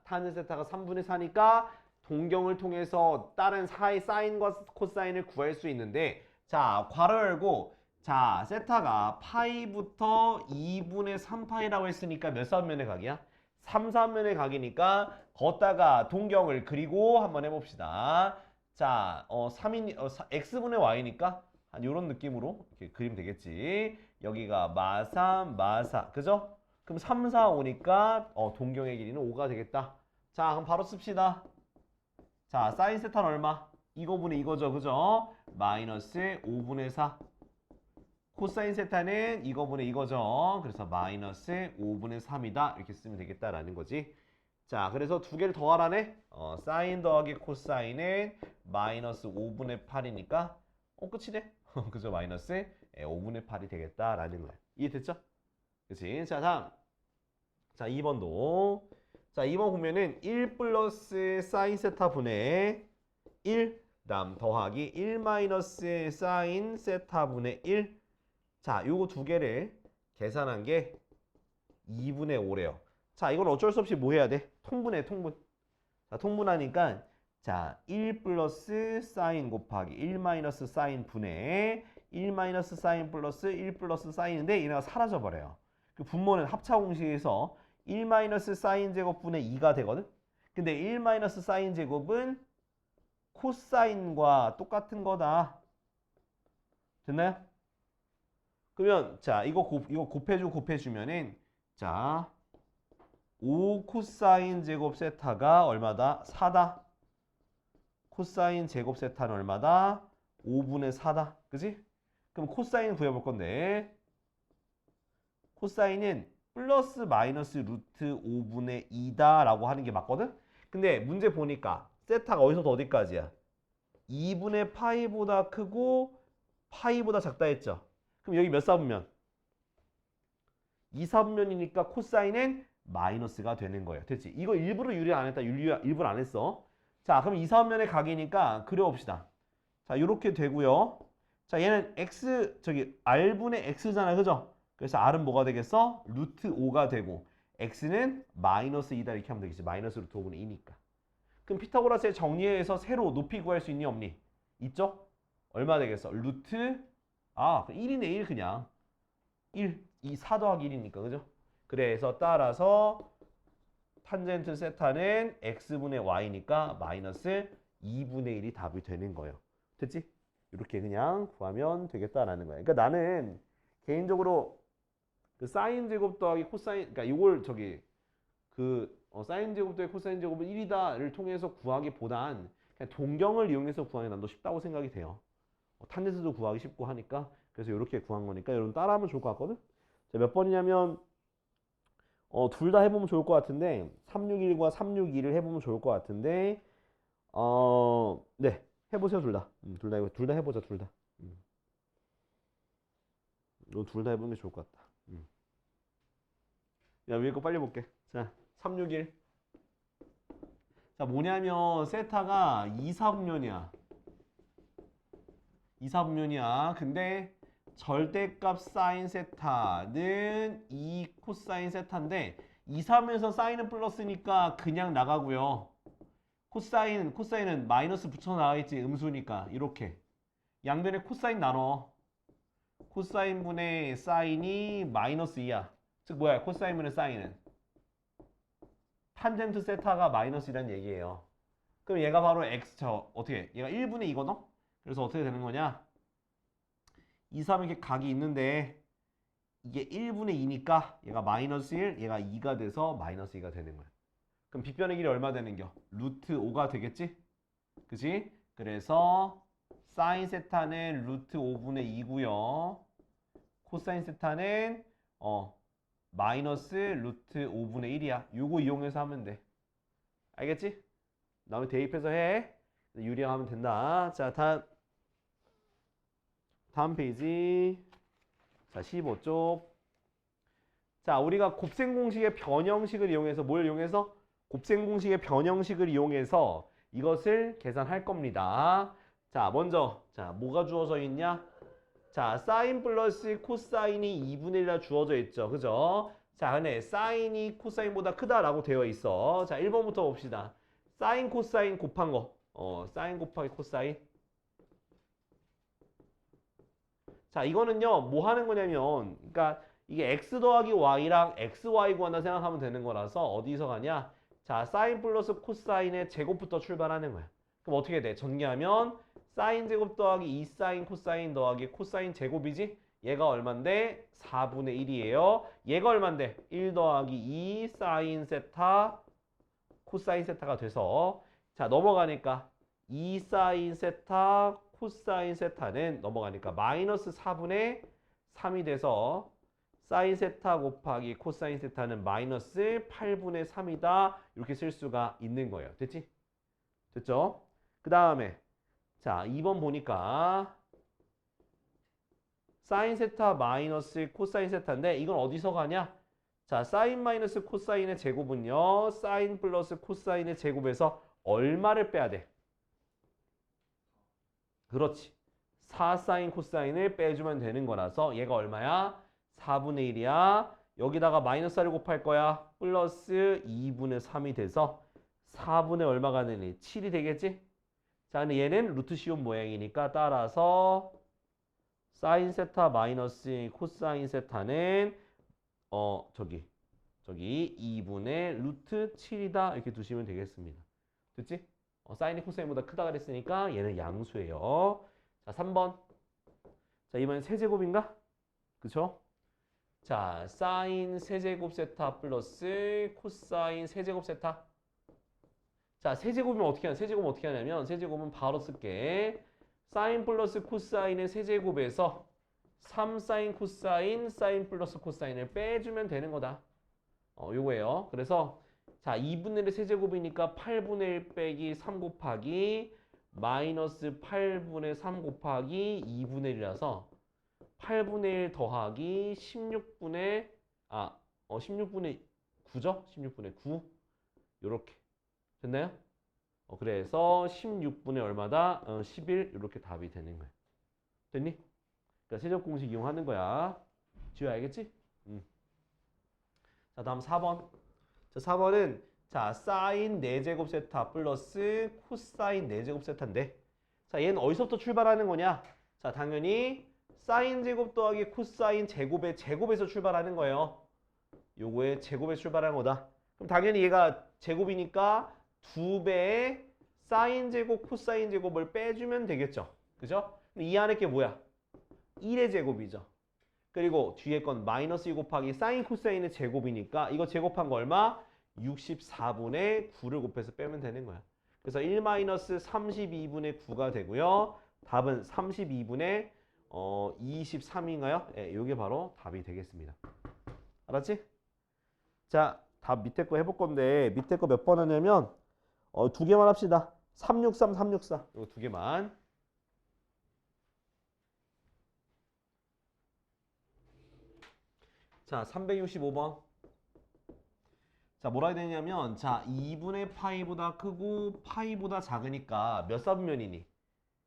A: 탄젠트 세타가 3분의 4니까 동경을 통해서 다른 사인과 코사인을 구할 수 있는데 자, 괄호 열고 자, 세타가 파이부터 2분의 3파이라고 했으니까 몇 사분면의 각이야? 3, 4분면의 각이니까 걷다가 동경을 그리고 한번 해봅시다. 자, x분의 y니까 한 요런 느낌으로 이렇게 그리면 되겠지. 여기가 마사, 그죠? 그럼 3, 4, 5니까 동경의 길이는 5가 되겠다. 자, 그럼 바로 씁시다. 자, 사인 세타는 얼마? 이거분의 이거죠, 그죠? 마이너스 5분의 4. 코사인 세타는 이거분의 이거죠. 그래서 마이너스 5분의 3이다. 이렇게 쓰면 되겠다라는 거지. 자, 그래서 두 개를 더하라네. 사인 더하기 코사인은 마이너스 5분의 8이니까 끝이네. 그죠? 마이너스 5분의 8이 되겠다라는 거야. 이해됐죠? 그치? 자, 다음. 자, 2번도. 자, 2번 보면은 1 플러스 사인 세타 분의 1, 다음 더하기 1 마이너스 사인 세타 분의 1. 자, 요거 두 개를 계산한 게 2분의 5래요. 자, 이건 어쩔 수 없이 뭐 해야 돼? 통분해, 통분. 자, 통분하니까 자, 1 플러스 사인 곱하기 1 마이너스 사인 분의 1 마이너스 사인 플러스 1 플러스 사인인데 얘네가 사라져버려요. 그 분모는 합차 공식에서 1 마이너스 사인 제곱분의 2가 되거든? 근데 1 마이너스 사인 제곱은 코사인과 똑같은 거다. 됐나요? 그러면 자, 이거 곱해주면은 자, 5 코사인 제곱 세타가 얼마다? 4다. 코사인 제곱 세타는 얼마다? 5분의 4다. 그지? 그럼 코사인 구해볼 건데 코사인은 플러스 마이너스 루트 5분의 2다 라고 하는 게 맞거든? 근데 문제 보니까 세타가 어디서부터 어디까지야? 2분의 파이보다 크고 파이보다 작다 했죠? 그럼 여기 몇 사분면? 2사분면이니까 코사인은 마이너스가 되는 거예요. 됐지? 이거 일부러 유리 안 했다. 일부러 안 했어. 자, 그럼 2사분면의 각이니까 그려봅시다. 자, 요렇게 되고요. 자, 얘는 R분의 X잖아. 그죠? 그래서 R은 뭐가 되겠어? 루트 5가 되고 x는 마이너스 2다 이렇게 하면 되겠지. 마이너스 루트 5분의 2니까. 그럼 피타고라스의 정리해서 세로 높이 구할 수 있니 없니? 있죠? 얼마 되겠어? 루트 1이네 1 그냥 1, 2, 4 더하기 1이니까 그죠? 그래서 따라서 탄젠트 세타는 x분의 y니까 마이너스 2분의 1이 답이 되는 거예요. 됐지? 이렇게 그냥 구하면 되겠다라는 거야. 그러니까 나는 개인적으로 그 사인 제곱 더하기 코사인, 그러니까 이걸 사인 제곱 더하기 코사인 제곱은 1이다를 통해서 구하기보단 그냥 동경을 이용해서 구하는 게 난 더 쉽다고 생각이 돼요. 탄젠트도 구하기 쉽고 하니까 그래서 이렇게 구한 거니까 여러분 따라하면 좋을 것 같거든. 자, 몇 번이냐면 둘 다 해보면 좋을 것 같은데 361과 362를 해보면 좋을 것 같은데 네 해보세요 둘 다. 둘 다 해보자 둘 다. 너 둘 다 해보는 게 좋을 것 같다. 야 위에 거 빨리 볼게. 자 361. 자 뭐냐면 세타가 2사분면이야. 2사분면이야. 근데 절대값 사인 세타는 2 코사인 세타인데 2, 3에서 사인은 플러스니까 그냥 나가고요. 코사인은 마이너스 붙여 나가겠지. 음수니까 이렇게 양변에 코사인 나눠. 코사인 분의 사인이 마이너스 2야. 즉 뭐야? 코사인 분의 사인은 탄젠트 세타가 마이너스 2라는 얘기예요. 그럼 얘가 바로 어떻게 얘가 1분의 2거든? 그래서 어떻게 되는 거냐? 2, 3 이렇게 각이 있는데 이게 1분의 2니까 얘가 마이너스 1, 얘가 2가 돼서 마이너스 2가 되는 거야. 그럼 빗변의 길이 얼마 되는겨? 루트 5가 되겠지? 그치? 그래서 사인 세타는 루트 5분의 2고요. 코사인 세타는 마이너스 루트 5분의 1이야. 요거 이용해서 하면 돼. 알겠지? 다음에 대입해서 해. 유리하면 된다. 자, 다음 페이지. 자, 15쪽. 자, 우리가 곱셈 공식의 변형식을 이용해서 뭘 이용해서? 곱셈 공식의 변형식을 이용해서 이것을 계산할 겁니다. 자, 먼저 자, 뭐가 주어져 있냐? 자, 사인 플러스 코사인이 2분의 1라 주어져 있죠. 그죠? 자, 근데 사인이 코사인보다 크다라고 되어 있어. 자, 1번부터 봅시다. 사인 코사인 곱한 거. 사인 곱하기 코사인. 자, 이거는요. 뭐 하는 거냐면 그러니까 이게 x 더하기 y랑 xy 구한다 생각하면 되는 거라서 어디서 가냐? 자, 사인 플러스 코사인의 제곱부터 출발하는 거야. 그럼 어떻게 돼? 전개하면 사인 제곱 더하기 2 사인 코사인 더하기 코사인 제곱이지? 얘가 얼만데? 4분의 1이에요. 얘가 얼만데? 1 더하기 2 사인 세타 코사인 세타가 돼서 자 넘어가니까 2 사인 세타 코사인 세타는 넘어가니까 마이너스 4분의 3이 돼서 사인 세타 곱하기 코사인 세타는 마이너스 8분의 3이다. 이렇게 쓸 수가 있는 거예요. 됐지? 됐죠? 그 다음에 자 2번 보니까 사인 세타 마이너스 코사인 세타인데 이건 어디서 가냐? 자 사인 마이너스 코사인의 제곱은요. 사인 플러스 코사인의 제곱에서 얼마를 빼야 돼? 그렇지. 4 사인 코사인을 빼주면 되는 거라서 얘가 얼마야? 4분의 1이야. 여기다가 마이너스 4를 곱할 거야. 플러스 2분의 3이 돼서 4분의 얼마가 되니? 7이 되겠지? 자, 근데 얘는 루트 씌운 모양이니까 따라서 사인 세타 마이너스 코사인 세타는 저기 2분의 루트 7이다. 이렇게 두시면 되겠습니다. 됐지? 사인이 코사인보다 크다 그랬으니까 얘는 양수예요. 자, 3번. 자, 이번엔 세제곱인가? 그쵸? 자, 사인 세제곱 세타 플러스 코사인 세제곱 세타. 자, 세제곱이면 어떻게 하냐? 세제곱은 어떻게 하냐면 세제곱은 바로 쓸게. 사인 플러스 코사인의 세제곱에서 3사인 코사인 사인 플러스 코사인을 빼주면 되는 거다. 요거예요. 그래서 자 2분의 1 세제곱이니까 8분의 1 빼기 3 곱하기 마이너스 8분의 3 곱하기 2분의 1이라서 8분의 1 더하기 16분의 16분의 9죠? 16분의 9 요렇게 됐나요? 그래서 16분의 얼마다? 11 이렇게 답이 되는 거야. 됐니? 그러니까 세제곱 공식 이용하는 거야. 지효 알겠지? 자, 다음 4번. 자, 4번은 자, 사인 4제곱 세타 플러스 코사인 4제곱 세타인데 자, 얘는 어디서부터 출발하는 거냐? 자, 당연히 사인 제곱 더하기 코사인 제곱의 제곱에서 출발하는 거예요. 요거의 제곱에서 출발하는 거다. 그럼 당연히 얘가 제곱이니까 2배의 사인 제곱 코사인 제곱을 빼주면 되겠죠. 그죠? 근데 이 안에 게 뭐야? 1의 제곱이죠. 그리고 뒤에 건 마이너스 2 곱하기 사인 코사인의 제곱이니까 이거 제곱한 거 얼마? 64분의 9를 곱해서 빼면 되는 거야. 그래서 1 마이너스 32분의 9가 되고요. 답은 32분의 23인가요? 예, 이게 바로 답이 되겠습니다. 알았지? 자, 답 밑에 거 해볼 건데 밑에 거 몇 번 하냐면 2개만 합시다. 363, 364 이거 2개만. 자, 365번. 자, 뭐라 해야 되냐면 자, 2분의 파이보다 크고 파이보다 작으니까 몇 사분면이니?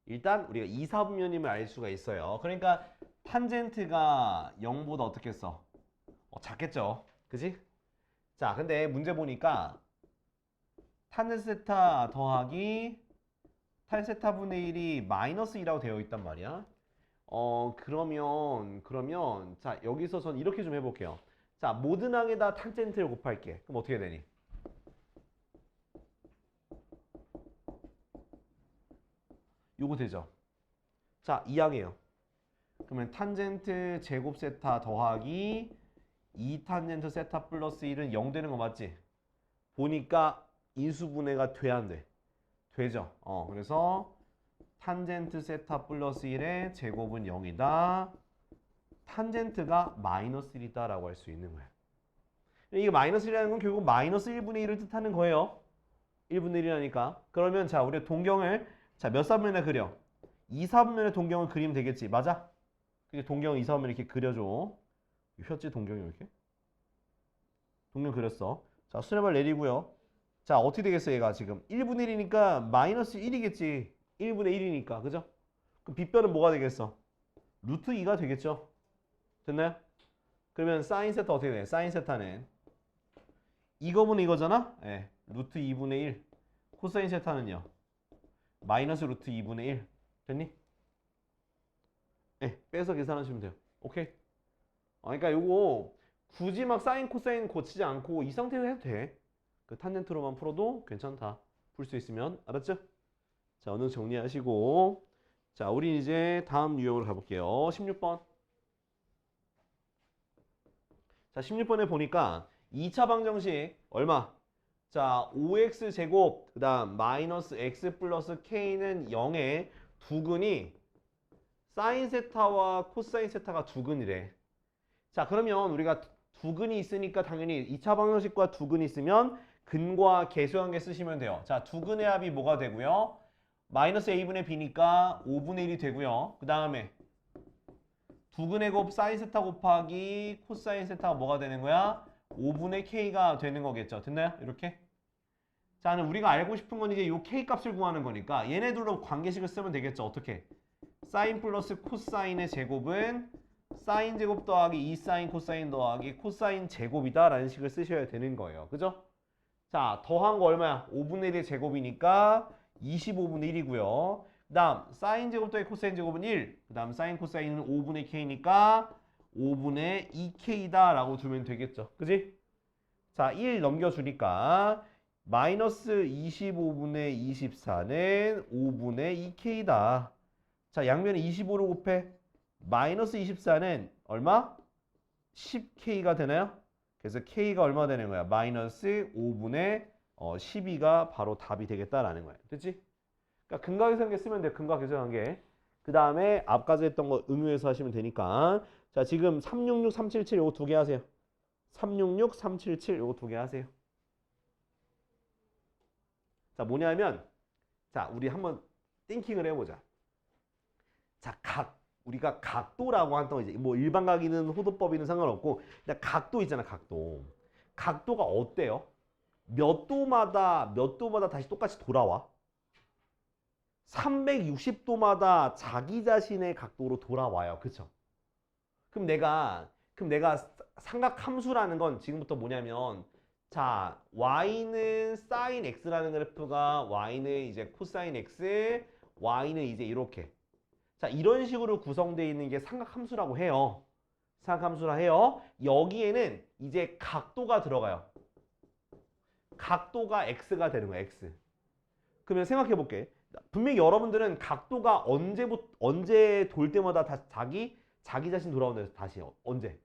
A: 일단 우리가 2사분면임을 알 수가 있어요. 그러니까 탄젠트가 0보다 어떻게 써? 작겠죠. 그지? 자, 근데 문제 보니까 탄젠트 세타 더하기 탄 세타분의 1이 마이너스 2라고 되어 있단 말이야. 그러면 자, 여기서 전 이렇게 좀 해볼게요. 자, 모든 항에다 탄젠트를 곱할게. 그럼 어떻게 되니? 요거 되죠? 자, 2항이에요. 그러면 탄젠트 제곱 세타 더하기 2탄젠트 세타 플러스 1은 0 되는 거 맞지? 보니까 인수분해가 돼야 안 돼? 되죠? 그래서 탄젠트 세타 플러스 1의 제곱은 0이다. 탄젠트가 마이너스 1이다 라고 할 수 있는 거야. 이게 마이너스 1이라는 건 결국 마이너스 1분의 1을 뜻하는 거예요. 1분의 1이라니까. 그러면 자, 우리 동경을 자, 몇 사분면에 그려? 2사분면의 동경을 그리면 되겠지. 맞아? 그게 동경을 2사분면 이렇게 그려줘. 폈지 동경이 이렇게? 동경 그렸어. 자, 수렴을 내리고요. 자, 어떻게 되겠어 얘가 지금? 1분의 1이니까 마이너스 1이겠지. 1분의 1이니까. 그죠? 그럼 빗변은 뭐가 되겠어? 루트 2가 되겠죠? 됐나요? 그러면 사인 세타 어떻게 돼? 사인 세타는 이거분의 이거잖아? 예. 루트 2분의 1. 코사인 세타는요? 마이너스 루트 2분의 1. 됐니? 예. 빼서 계산하시면 돼요. 오케이? 그러니까 요거 굳이 막 사인 코사인 고치지 않고 이 상태로 해도 돼. 그 탄젠트로만 풀어도 괜찮다. 풀 수 있으면. 알았죠? 자, 어느 정리하시고 자, 우리 이제 다음 유형으로 가볼게요. 16번. 자, 16번에 보니까 2차 방정식 얼마? 자, 5x 제곱 그 다음 마이너스 x 플러스 k는 0의 두근이 사인 세타와 코사인 세타가 두근이래. 자, 그러면 우리가 두근이 있으니까 당연히 2차 방정식과 두근이 있으면 근과 계수관계 쓰시면 돼요. 자, 두근의 합이 뭐가 되고요? 마이너스 a분의 b니까 5분의 1이 되고요. 그 다음에 두근의 곱 사인 세타 곱하기 코사인 세타가 뭐가 되는 거야? 5분의 k가 되는 거겠죠. 됐나요? 이렇게. 자, 우리가 알고 싶은 건 이제 이 k 값을 구하는 거니까 얘네들로 관계식을 쓰면 되겠죠. 어떻게? 사인 플러스 코사인의 제곱은 사인 제곱 더하기 2사인 코사인 더하기 코사인 제곱이다 라는 식을 쓰셔야 되는 거예요. 그죠? 자, 더한 거 얼마야? 5분의 1의 제곱이니까 25분의 1이고요. 그 다음 사인 제곱 더하기 코사인 제곱은 1. 그 다음 사인 코사인은 5분의 k니까 5분의 2k다 라고 두면 되겠죠. 그지? 자, 1 넘겨주니까 마이너스 25분의 24는 5분의 2k다. 자, 양면에 25를 곱해. 마이너스 24는 얼마? 10k가 되나요? 그래서 k가 얼마 되는 거야? 마이너스 5분의 12가 바로 답이 되겠다라는 거야. 됐지? 그러니까 근각계수관계 쓰면 돼. 근각계수관계. 그 다음에 앞까지 했던 거 응용해서 하시면 되니까. 자, 지금 366, 377 요거 2개 하세요. 366, 377 요거 2개 하세요. 자, 뭐냐면 자, 우리 한번 띵킹을 해보자. 자, 우리가 각도라고 한다고 이제 뭐 일반각이든 호도법이든 상관없고 그냥 각도 있잖아, 각도. 각도가 어때요? 몇 도마다 다시 똑같이 돌아와? 360도마다 자기 자신의 각도로 돌아와요. 그쵸? 그럼 내가 그럼 내가 삼각함수라는 건 지금부터 뭐냐면 자, y는 sin x라는 그래프가 y는 이제 코사인 x, y는 이제 이렇게. 자, 이런 식으로 구성되어 있는 게 삼각함수라고 해요. 삼각함수라 해요. 여기에는 이제 각도가 들어가요. 각도가 x가 되는 거야, x. 그러면 생각해 볼게. 분명히 여러분들은 각도가 언제 돌 때마다 자기 자신 돌아오는 다시 언제?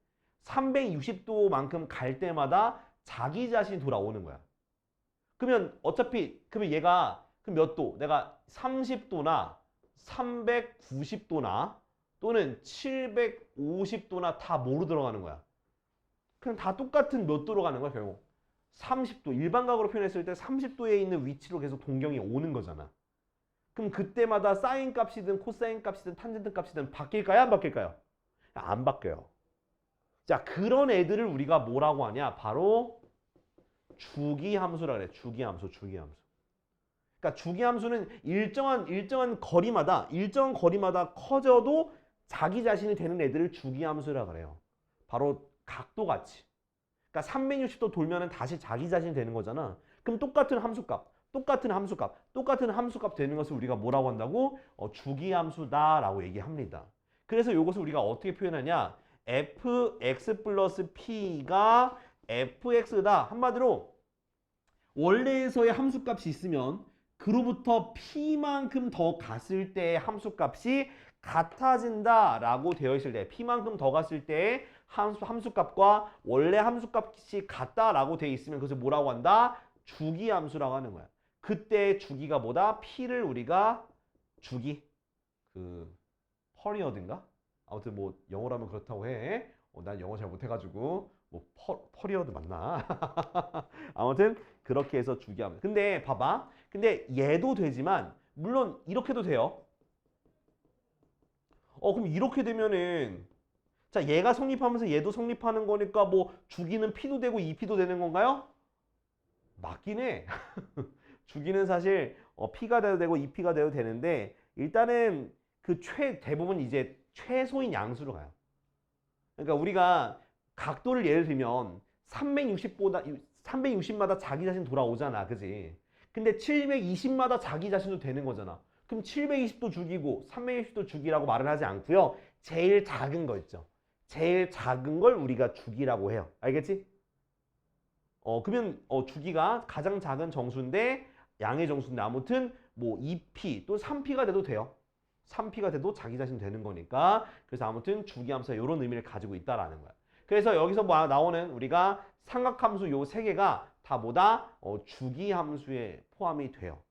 A: 360도만큼 갈 때마다 자기 자신이 돌아오는 거야. 그러면 어차피 그러면 얘가 그럼 몇 도? 내가 30도나 390도나 또는 750도나 다 뭐로 들어가는 거야? 그냥 다 똑같은 몇 도로 가는 거야, 결국. 30도, 일반각으로 표현했을 때 30도에 있는 위치로 계속 동경이 오는 거잖아. 그럼 그때마다 사인 값이든 코사인 값이든 탄젠트 값이든 바뀔까요? 안 바뀔까요? 안 바뀌어요. 자, 그런 애들을 우리가 뭐라고 하냐? 바로 주기함수라 그래. 주기함수. 그러니까 주기함수는 일정한 거리마다 커져도 자기 자신이 되는 애들을 주기함수라 그래요. 바로 각도같이. 그러니까 360도 돌면은 다시 자기 자신이 되는 거잖아. 그럼 똑같은 함수값 되는 것을 우리가 뭐라고 한다고? 주기함수다라고 얘기합니다. 그래서 이것을 우리가 어떻게 표현하냐? fx 플러스 p가 fx다. 한마디로 원래에서의 함수값이 있으면 그로부터 p만큼 더 갔을 때의 함수값이 같아진다라고 되어 있을 때 p만큼 더 갔을 때 함수값과 원래 함수값이 같다라고 되어 있으면 그것을 뭐라고 한다? 주기함수라고 하는 거야. 그때 주기가 뭐다? p를 우리가 주기 퍼리어드인가? 아무튼 뭐 영어로 하면 그렇다고 해. 난 영어 잘 못해가지고 뭐 퍼리어드 맞나? 아무튼 그렇게 해서 주기함수. 근데 봐봐. 근데 얘도 되지만 물론 이렇게도 돼요. 그럼 이렇게 되면은 자, 얘가 성립하면서 얘도 성립하는 거니까 뭐 주기는 p도 되고 2p도 되는 건가요? 맞긴 해. 주기는 사실 p가 돼도 되고 2p가 돼도 되는데 일단은 그 대부분 이제 최소인 양수로 가요. 그러니까 우리가 각도를 예를 들면 360마다 자기 자신 돌아오잖아. 그지? 근데 720마다 자기 자신도 되는 거잖아. 그럼 720도 주기고 360도 주기라고 말을 하지 않고요. 제일 작은 거 있죠. 제일 작은 걸 우리가 주기라고 해요. 알겠지? 그러면 주기가 가장 작은 정수인데 양의 정수인데 아무튼 뭐 2p 또 3p가 돼도 돼요. 3p가 돼도 자기 자신 되는 거니까 그래서 아무튼 주기함수가 이런 의미를 가지고 있다라는 거야. 그래서 여기서 뭐 나오는 우리가 삼각함수 요 세 개가 다 뭐다? 주기함수에 포함이 돼요.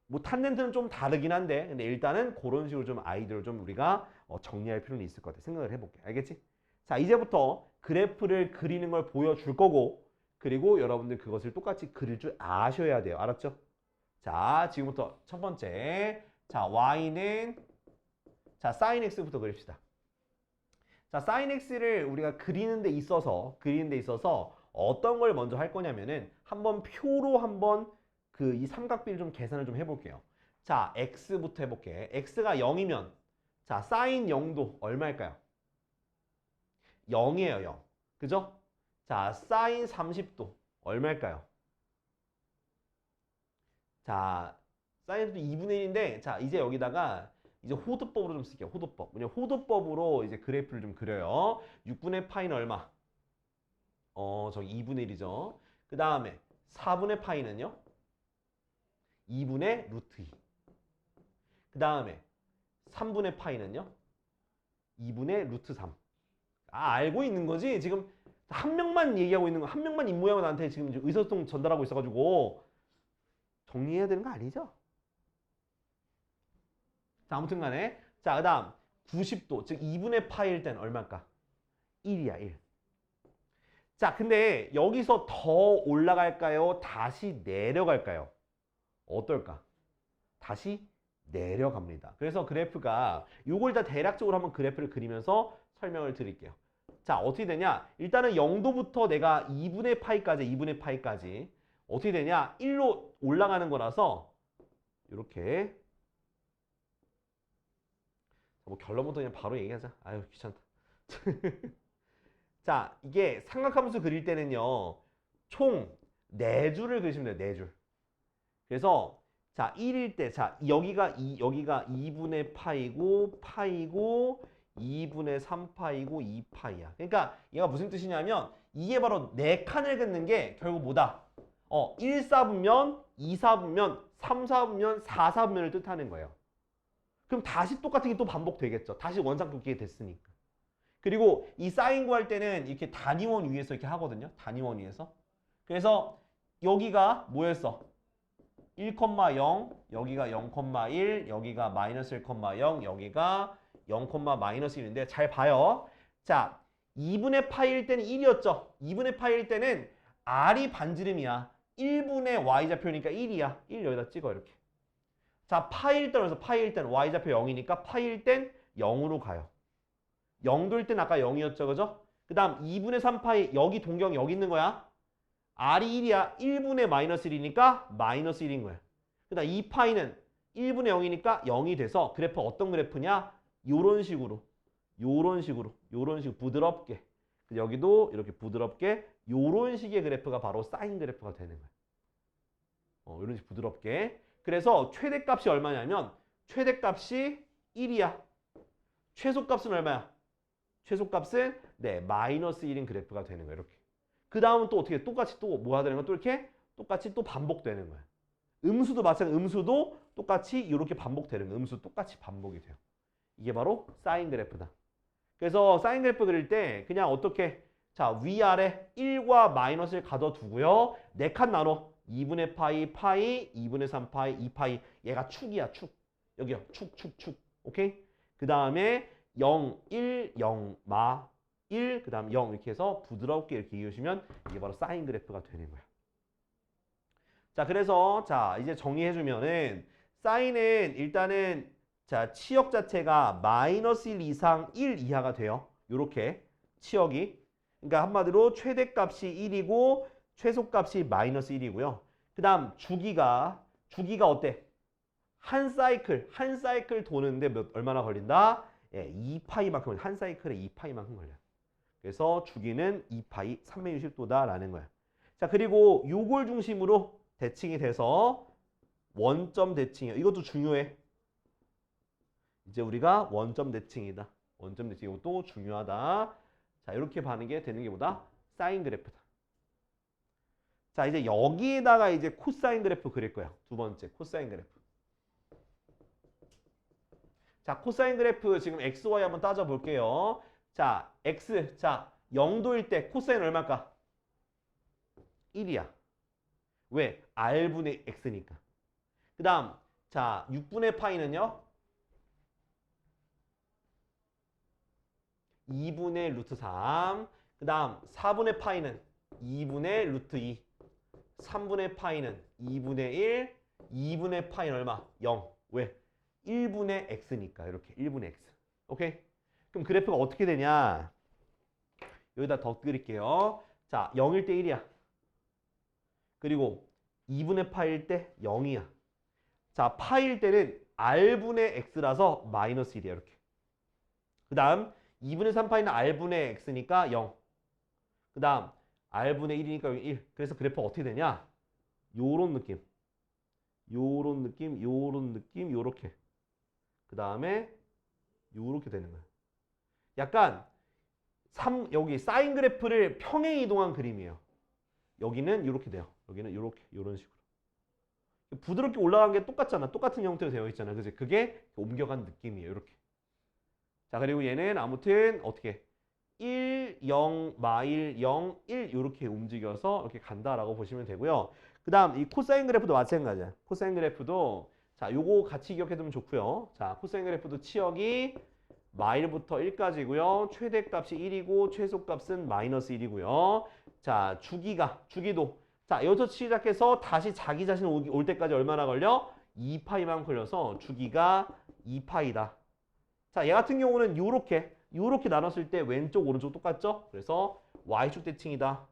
A: 뭐 탄젠트는 좀 다르긴 한데 근데 일단은 그런 식으로 좀 아이들을 좀 우리가 정리할 필요는 있을 것 같아. 생각을 해볼게. 알겠지? 자, 이제부터 그래프를 그리는 걸 보여줄 거고 그리고 여러분들 그것을 똑같이 그릴 줄 아셔야 돼요. 알았죠? 자, 지금부터 첫 번째 자, y는 자, sin x부터 그립시다. 자, sin x를 우리가 그리는 데 있어서 어떤 걸 먼저 할 거냐면은 한번 표로 한번 이 삼각비를 좀 계산을 좀 해볼게요. 자, x부터 해볼게. x가 0이면 자, sin 0도 얼마일까요? 0이에요, 0. 그죠? 자, sin 30도 얼마일까요? 자, sin 30도 2분의 1인데 자, 이제 여기다가 이제 호도법으로 좀 쓸게요. 호도법. 그냥 호도법으로 이제 그래프를 좀 그려요. 6분의 파이는 얼마? 저기 2분의 1이죠. 그 다음에 4분의 파이는요? 2분의 루트 2. 그 다음에 3분의 파이는요? 2분의 루트 3. 알고 있는 거지? 지금 한 명만 얘기하고 있는 거, 한 명만 입모양을 나한테 지금 의사소통 전달하고 있어가지고 정리해야 되는 거 아니죠? 자, 아무튼 간에 자, 그 다음 90도, 즉 2분의 파일 땐 얼마일까? 1이야, 1. 자, 근데 여기서 더 올라갈까요? 다시 내려갈까요? 어떨까? 다시 내려갑니다. 그래서 그래프가 요걸 다 대략적으로 한번 그래프를 그리면서 설명을 드릴게요. 자, 어떻게 되냐? 일단은 0도부터 내가 2분의 파이까지 어떻게 되냐? 1로 올라가는 거라서 이렇게 뭐 결론부터 그냥 바로 얘기하자. 아유, 귀찮다. 자, 이게 삼각함수 그릴 때는요. 총 4줄을 그리시면 돼요. 4줄. 그래서 자, 1일 때 자, 여기가 2분의 파이고 2분의 3파이고 2파이야. 그러니까 얘가 무슨 뜻이냐면 이게 바로 4칸을 긋는 게 결국 뭐다? 1사분면, 2사분면, 3사분면, 4사분면을 뜻하는 거예요. 그럼 다시 똑같은 게 또 반복되겠죠. 다시 원상 긋기게 됐으니까. 그리고 이 사인 구할 때는 이렇게 단위원 위에서 이렇게 하거든요. 단위원 위에서. 그래서 여기가 뭐였어? 1,0, 여기가 0,1, 여기가 마이너스 1,0, 여기가 0, 마이너스 1인데 잘 봐요. 자, 2분의 파일 때는 1이었죠. 2분의 파일 때는 R이 반지름이야. 1분의 Y좌표니까 1이야. 1 여기다 찍어 이렇게. 자, 파일 때는 파일 때는 Y좌표 0이니까 파일 땐 0으로 가요. 0도일 땐 아까 0이었죠. 그죠? 그 다음 2분의 3파이 여기 동경 여기 있는 거야. R이 1이야. 1분의 마이너스 1이니까 마이너스 1인 거야. 그 다음 2파이는 1분의 0이니까 0이 돼서 그래프 어떤 그래프냐? 요런 식으로 부드럽게. 여기도 이렇게 부드럽게 요런 식의 그래프가 바로 사인 그래프가 되는 거야. 이런 식 부드럽게. 그래서 최대값이 얼마냐면 최대값이 1이야. 최소값은 얼마야? 최소값은 네, 마이너스 1인 그래프가 되는 거야. 이렇게. 그 다음은 또 어떻게 똑같이 또 뭐가 되는 거야? 또 이렇게 똑같이 또 반복되는 거야. 음수도 마찬가지. 음수도 똑같이 이렇게 반복되는 거야. 음수 똑같이 반복이 돼요. 이게 바로 사인 그래프다. 그래서 사인 그래프 그릴 때 그냥 어떻게 자 위아래 1과 마이너스를 가둬두고요. 4칸 나눠 2분의 파이 2분의 3파이 2파이 얘가 축이야 축. 여기요 축. 오케이? 그 다음에 0, 1, 0, 마 1, 그 다음 0 이렇게 해서 부드럽게 이렇게 이으시면 이게 바로 사인 그래프가 되는 거야. 자, 그래서 자 이제 정리해주면은 사인은 일단은 자 치역 자체가 마이너스 1 이상 1 이하가 돼요. 요렇게 치역이. 그러니까 한마디로 최대값이 1이고 최소값이 마이너스 1이고요. 그 다음 주기가 어때? 한 사이클 도는데 얼마나 걸린다? 예, 2파이만큼 한 사이클에 2파이만큼 걸려요. 그래서 주기는 2파이 360도다라는 거야. 자, 그리고 요걸 중심으로 대칭이 돼서 원점 대칭이에요. 이것도 중요해. 이제 우리가 원점 대칭이다. 원점 대칭 이것도 중요하다. 자, 이렇게 봐는 게 되는 게 뭐다? 사인 그래프다. 자, 이제 여기에다가 이제 코사인 그래프 그릴 거야. 두 번째 코사인 그래프. 자, 코사인 그래프 지금 x, y 한번 따져 볼게요. 자, x. 자, 0도일 때 코사인 얼마일까? 1이야. 왜? r분의 x니까. 그 다음, 자, 6분의 파이는요? 2분의 루트 3. 그 다음, 4분의 파이는 2분의 루트 2. 3분의 파이는 2분의 1. 2분의 파이는 얼마? 0. 왜? 1분의 x니까. 이렇게 1분의 x. 오케이? 그럼 그래프가 어떻게 되냐? 여기다 더 그릴게요. 자, 0일 때 1이야. 그리고 2분의 파일 때 0이야. 자, 파일 때는 r분의 x라서 마이너스 1이야. 이렇게. 그 다음 2분의 3파이는 r분의 x니까 0. 그 다음 r분의 1이니까 여기 1. 그래서 그래프가 어떻게 되냐? 요런 느낌. 요렇게. 그 다음에 요렇게 되는 거야. 약간 여기 사인 그래프를 평행 이동한 그림이에요. 여기는 이렇게 돼요. 여기는 이렇게 이런 식으로. 부드럽게 올라간 게 똑같잖아. 똑같은 형태로 되어 있잖아. 그지? 그게 옮겨간 느낌이에요. 이렇게. 자, 그리고 얘는 아무튼 어떻게 1, 0, 마일, 0, 1 이렇게 움직여서 이렇게 간다라고 보시면 되고요. 그 다음 이 코사인 그래프도 마찬가지야. 코사인 그래프도 자, 요거 같이 기억해두면 좋고요. 자, 코사인 그래프도 치역이 마일부터 1까지고요. 최대값이 1이고 최소값은 마이너스 1이고요. 자, 주기도 자, 여기서 시작해서 다시 자기 자신 올 때까지 얼마나 걸려? 2파이만 걸려서 주기가 2파이다. 자, 얘 같은 경우는 요렇게 나눴을 때 왼쪽 오른쪽 똑같죠? 그래서 y축 대칭이다.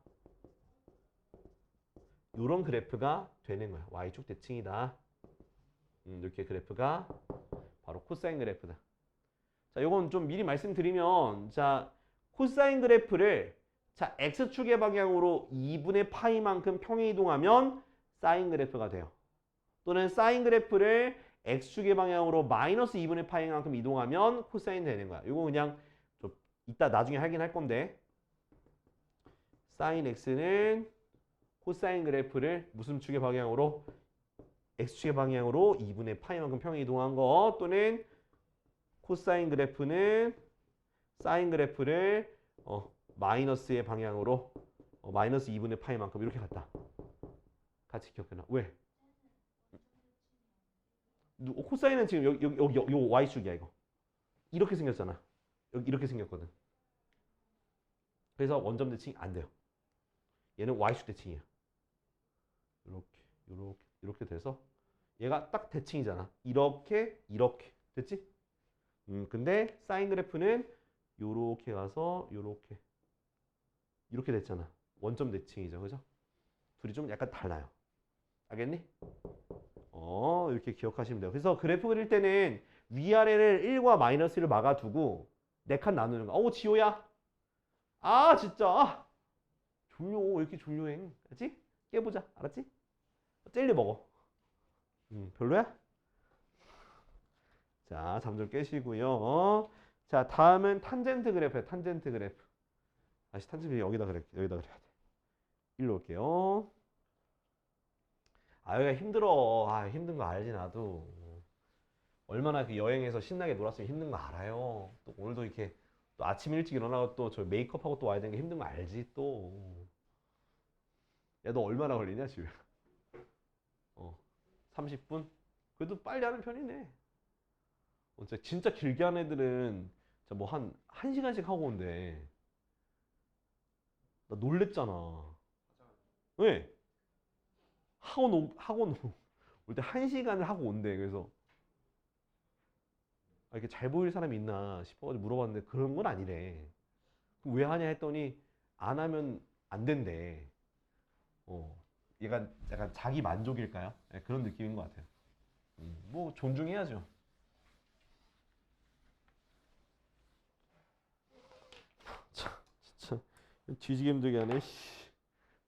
A: 요런 그래프가 되는 거야. y축 대칭이다. 이렇게 그래프가 바로 코사인 그래프다. 자, 요건 좀 미리 말씀드리면 자, 코사인 그래프를 자 x축의 방향으로 2분의 파이만큼 평행 이동하면 사인 그래프가 돼요. 또는 사인 그래프를 x축의 방향으로 마이너스 2분의 파이만큼 이동하면 코사인 되는 거야. 이거 그냥 좀 이따 나중에 하긴 할 건데 사인 x는 코사인 그래프를 무슨 축의 방향으로 x축의 방향으로 2분의 파이만큼 평행 이동한 거 또는 코사인 그래프는 사인 그래프를 마이너스의 방향으로 마이너스 2분의 파이만큼 이렇게 갔다. 같이 기억해놔. 왜? 코사인은 지금 여기 y축이야 이거. 이렇게 생겼잖아. 여기 이렇게 생겼거든. 그래서 원점 대칭이 안 돼요. 얘는 y축 대칭이야. 이렇게 돼서 얘가 딱 대칭이잖아. 이렇게 됐지? 근데 사인 그래프는 요렇게 가서 이렇게 됐잖아. 원점 대칭이죠. 그죠? 둘이 좀 약간 달라요. 알겠니? 이렇게 기억하시면 돼요. 그래서 그래프 그릴 때는 위아래를 1과 마이너스를 막아두고 4칸 나누는 거. 지호야. 아 진짜. 졸려. 왜 이렇게 졸려해? 알았지? 깨보자. 알았지? 젤리 먹어. 별로야? 자, 잠 좀 깨시고요. 자, 다음은 탄젠트 그래프야. 탄젠트 그래프. 다시 탄젠트 여기다 그래야 돼. 일로 올게요. 여기가 힘들어. 힘든 거 알지 나도. 얼마나 그 여행에서 신나게 놀았으면 힘든 거 알아요. 또 오늘도 이렇게 또 아침 일찍 일어나고 또 저 메이크업하고 또 와야 되는 게 힘든 거 알지 또. 야, 너 얼마나 걸리냐 집에? 30분? 그래도 빨리 하는 편이네. 진짜 길게 하는 애들은 뭐 한 1시간씩 하고 온대. 나 놀랬잖아. 왜? 학원 올 때 1시간을 하고 온대. 그래서 이렇게 잘 보일 사람이 있나 싶어가지고 물어봤는데 그런 건 아니래. 왜 하냐 했더니 안 하면 안 된대. 얘가 약간 자기 만족일까요? 네, 그런 느낌인 것 같아요. 뭐 존중해야죠. 진짜 뒤지게 힘들게 하네.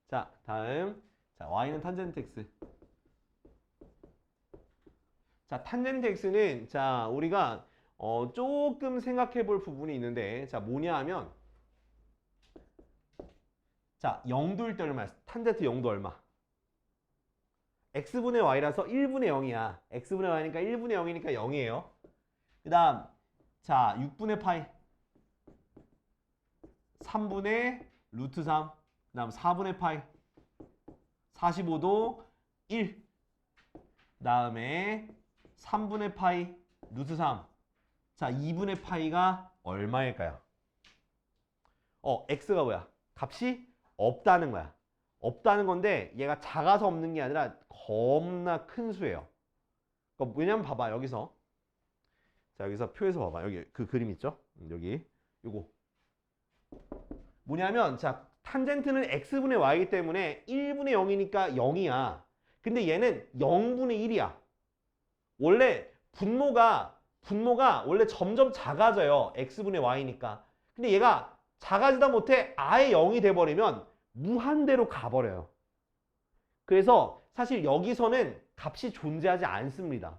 A: 자, 다음. 자, y는 탄젠트 x. 자, 탄젠트 x는 자, 우리가 조금 생각해 볼 부분이 있는데 자, 뭐냐 하면 자, 0도일 때 얼마야? 탄젠트 0도 얼마? x분의 y라서 1분의 0이야. x분의 y니까 1분의 0이니까 0이에요. 그 다음 자, 6분의 파이 3분의 루트 3. 그 다음 4분의 파이 45도 1. 그 다음에 3분의 파이 루트 3. 자, 2분의 파이가 얼마일까요? x가 뭐야? 값이 없다는 거야. 없다는 건데 얘가 작아서 없는 게 아니라 겁나 큰 수예요. 그러니까 왜냐면 봐봐 여기서 자 여기서 표에서 봐봐 여기 그 그림 있죠? 여기 요거 뭐냐면 자 탄젠트는 x분의 y이기 때문에 1분의 0이니까 0이야. 근데 얘는 0분의 1이야. 원래 분모가 원래 점점 작아져요. x분의 y니까. 근데 얘가 작아지다 못해 아예 0이 돼버리면 무한대로 가버려요. 그래서 사실 여기서는 값이 존재하지 않습니다.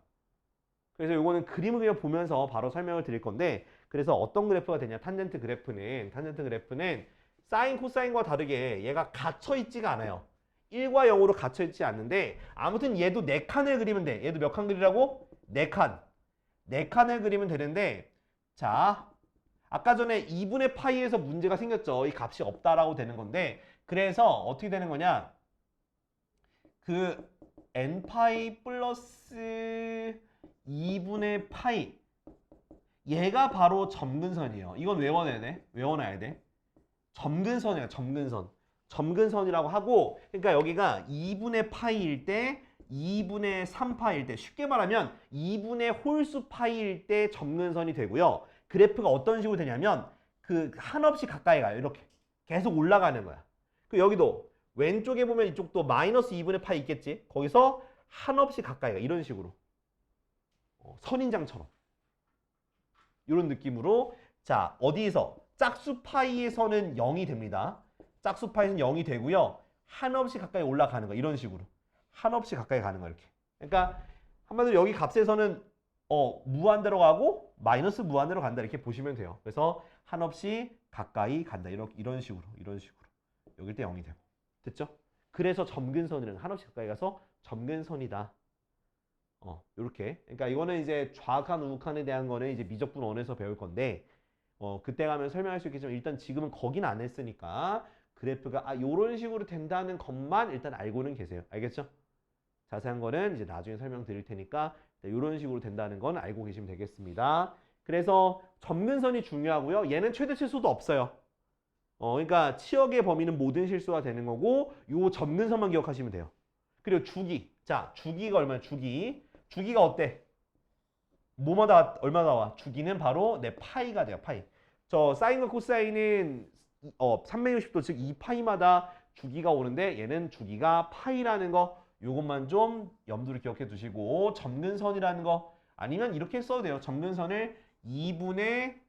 A: 그래서 이거는 그림을 그냥 보면서 바로 설명을 드릴 건데 그래서 어떤 그래프가 되냐 탄젠트 그래프는 사인 코사인과 다르게 얘가 갇혀있지가 않아요. 1과 0으로 갇혀있지 않는데 아무튼 얘도 4칸을 그리면 돼. 얘도 몇 칸 그리라고? 4칸. 4칸을 그리면 되는데 자 아까 전에 2분의 파이에서 문제가 생겼죠. 이 값이 없다라고 되는 건데 그래서 어떻게 되는 거냐 그 n파이 플러스 2분의 파이 얘가 바로 점근선이에요. 이건 외워놔야 돼. 점근선이야. 점근선이라고 하고 그러니까 여기가 2분의 파이일 때 2분의 3파일 때 쉽게 말하면 2분의 홀수 파이일 때 점근선이 되고요. 그래프가 어떤 식으로 되냐면 그 한없이 가까이 가요. 이렇게 계속 올라가는 거야. 그 여기도 왼쪽에 보면 이쪽도 마이너스 2분의 파이 있겠지. 거기서 한없이 가까이 가. 이런 식으로 선인장처럼 이런 느낌으로 자 어디서 짝수 파이에서는 0이 됩니다. 짝수 파이에서는 0이 되고요. 한없이 가까이 올라가는 거 이런 식으로 한없이 가까이 가는 거 이렇게. 그러니까 한마디로 여기 값에서는 무한대로 가고 마이너스 무한대로 간다 이렇게 보시면 돼요. 그래서 한없이 가까이 간다 이런 식으로 여길 때 0이 되고 됐죠? 그래서 점근선이라는 한없이 가까이 가서 점근선이다. 요렇게. 그러니까 이거는 이제 좌악한 우극한에 대한 거는 이제 미적분 원에서 배울 건데 그때 가면 설명할 수 있겠지만 일단 지금은 거긴 안 했으니까 그래프가 요런 식으로 된다는 것만 일단 알고는 계세요. 알겠죠? 자세한 거는 이제 나중에 설명드릴 테니까 이런 식으로 된다는 건 알고 계시면 되겠습니다. 그래서 점근선이 중요하고요. 얘는 최대 최소도 없어요. 그러니까 치역의 범위는 모든 실수가 되는 거고 요 점근선만 기억하시면 돼요. 그리고 주기. 자, 주기가 얼마야? 주기가 어때? 뭐마다 얼마 나와? 주기는 바로 내 파이가 돼요. 파이. 저 사인과 코사인은 360도 즉 2파이마다 주기가 오는데 얘는 주기가 파이라는 거 요것만 좀 염두를 기억해 두시고 점근선이라는 거 아니면 이렇게 써도 돼요. 점근선을 2분의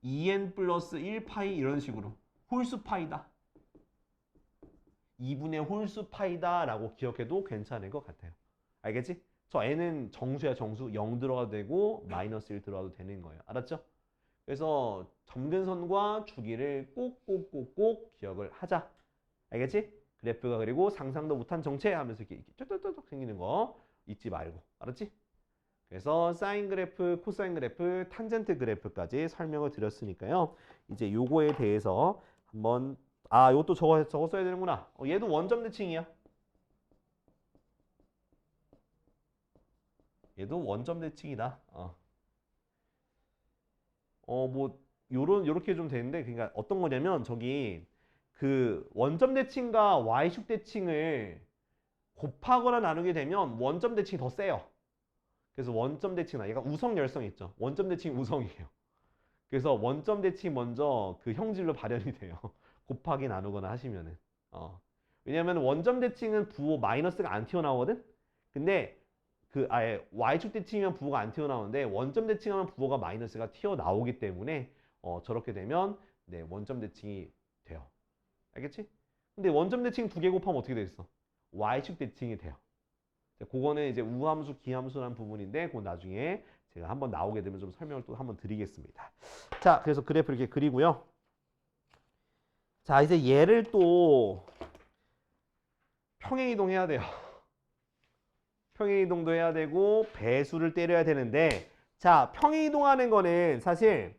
A: 2n 플러스 1파이 이런 식으로 홀수 파이다. 2분의 홀수 파이다 라고 기억해도 괜찮을 것 같아요. 알겠지? 저 n은 정수야 정수. 0 들어가도 되고 마이너스 1 들어가도 되는 거예요. 알았죠? 그래서 점근선과 주기를 꼭 기억을 하자. 알겠지? 그래프가 그리고 상상도 못한 정체 하면서 이렇게 쩌쩌쩌 생기는 거 잊지 말고. 알았지? 그래서 사인 그래프, 코사인 그래프, 탄젠트 그래프까지 설명을 드렸으니까요. 이제 요거에 대해서 한번 요것도 저거 써야 되는구나. 얘도 원점 대칭이야. 얘도 원점 대칭이다. 요렇게 좀 되는데, 그러니까 어떤 거냐면, 저기, 그 원점 대칭과 y축 대칭을 곱하거나 나누게 되면 원점 대칭이 더 세요. 그래서 원점 대칭은 얘가 우성 열성 있죠. 원점 대칭 우성이에요. 그래서 원점 대칭 먼저 그 형질로 발현이 돼요. 곱하기 나누거나 하시면은. 왜냐면 원점 대칭은 부호 마이너스가 안 튀어나오거든? 근데 그 아예 y축 대칭이면 부호가 안 튀어나오는데 원점 대칭하면 부호가 마이너스가 튀어나오기 때문에 저렇게 되면 네, 원점 대칭이 돼요. 알겠지? 근데 원점 대칭 두 개 곱하면 어떻게 되겠어? y축 대칭이 돼요. 그거는 이제 우함수, 기함수라는 부분인데 그건 나중에 제가 한번 나오게 되면 좀 설명을 또 한번 드리겠습니다. 자, 그래서 그래프 이렇게 그리고요. 자, 이제 얘를 또 평행이동 해야 돼요. 평행이동도 해야 되고 배수를 때려야 되는데 자, 평행이동하는 거는 사실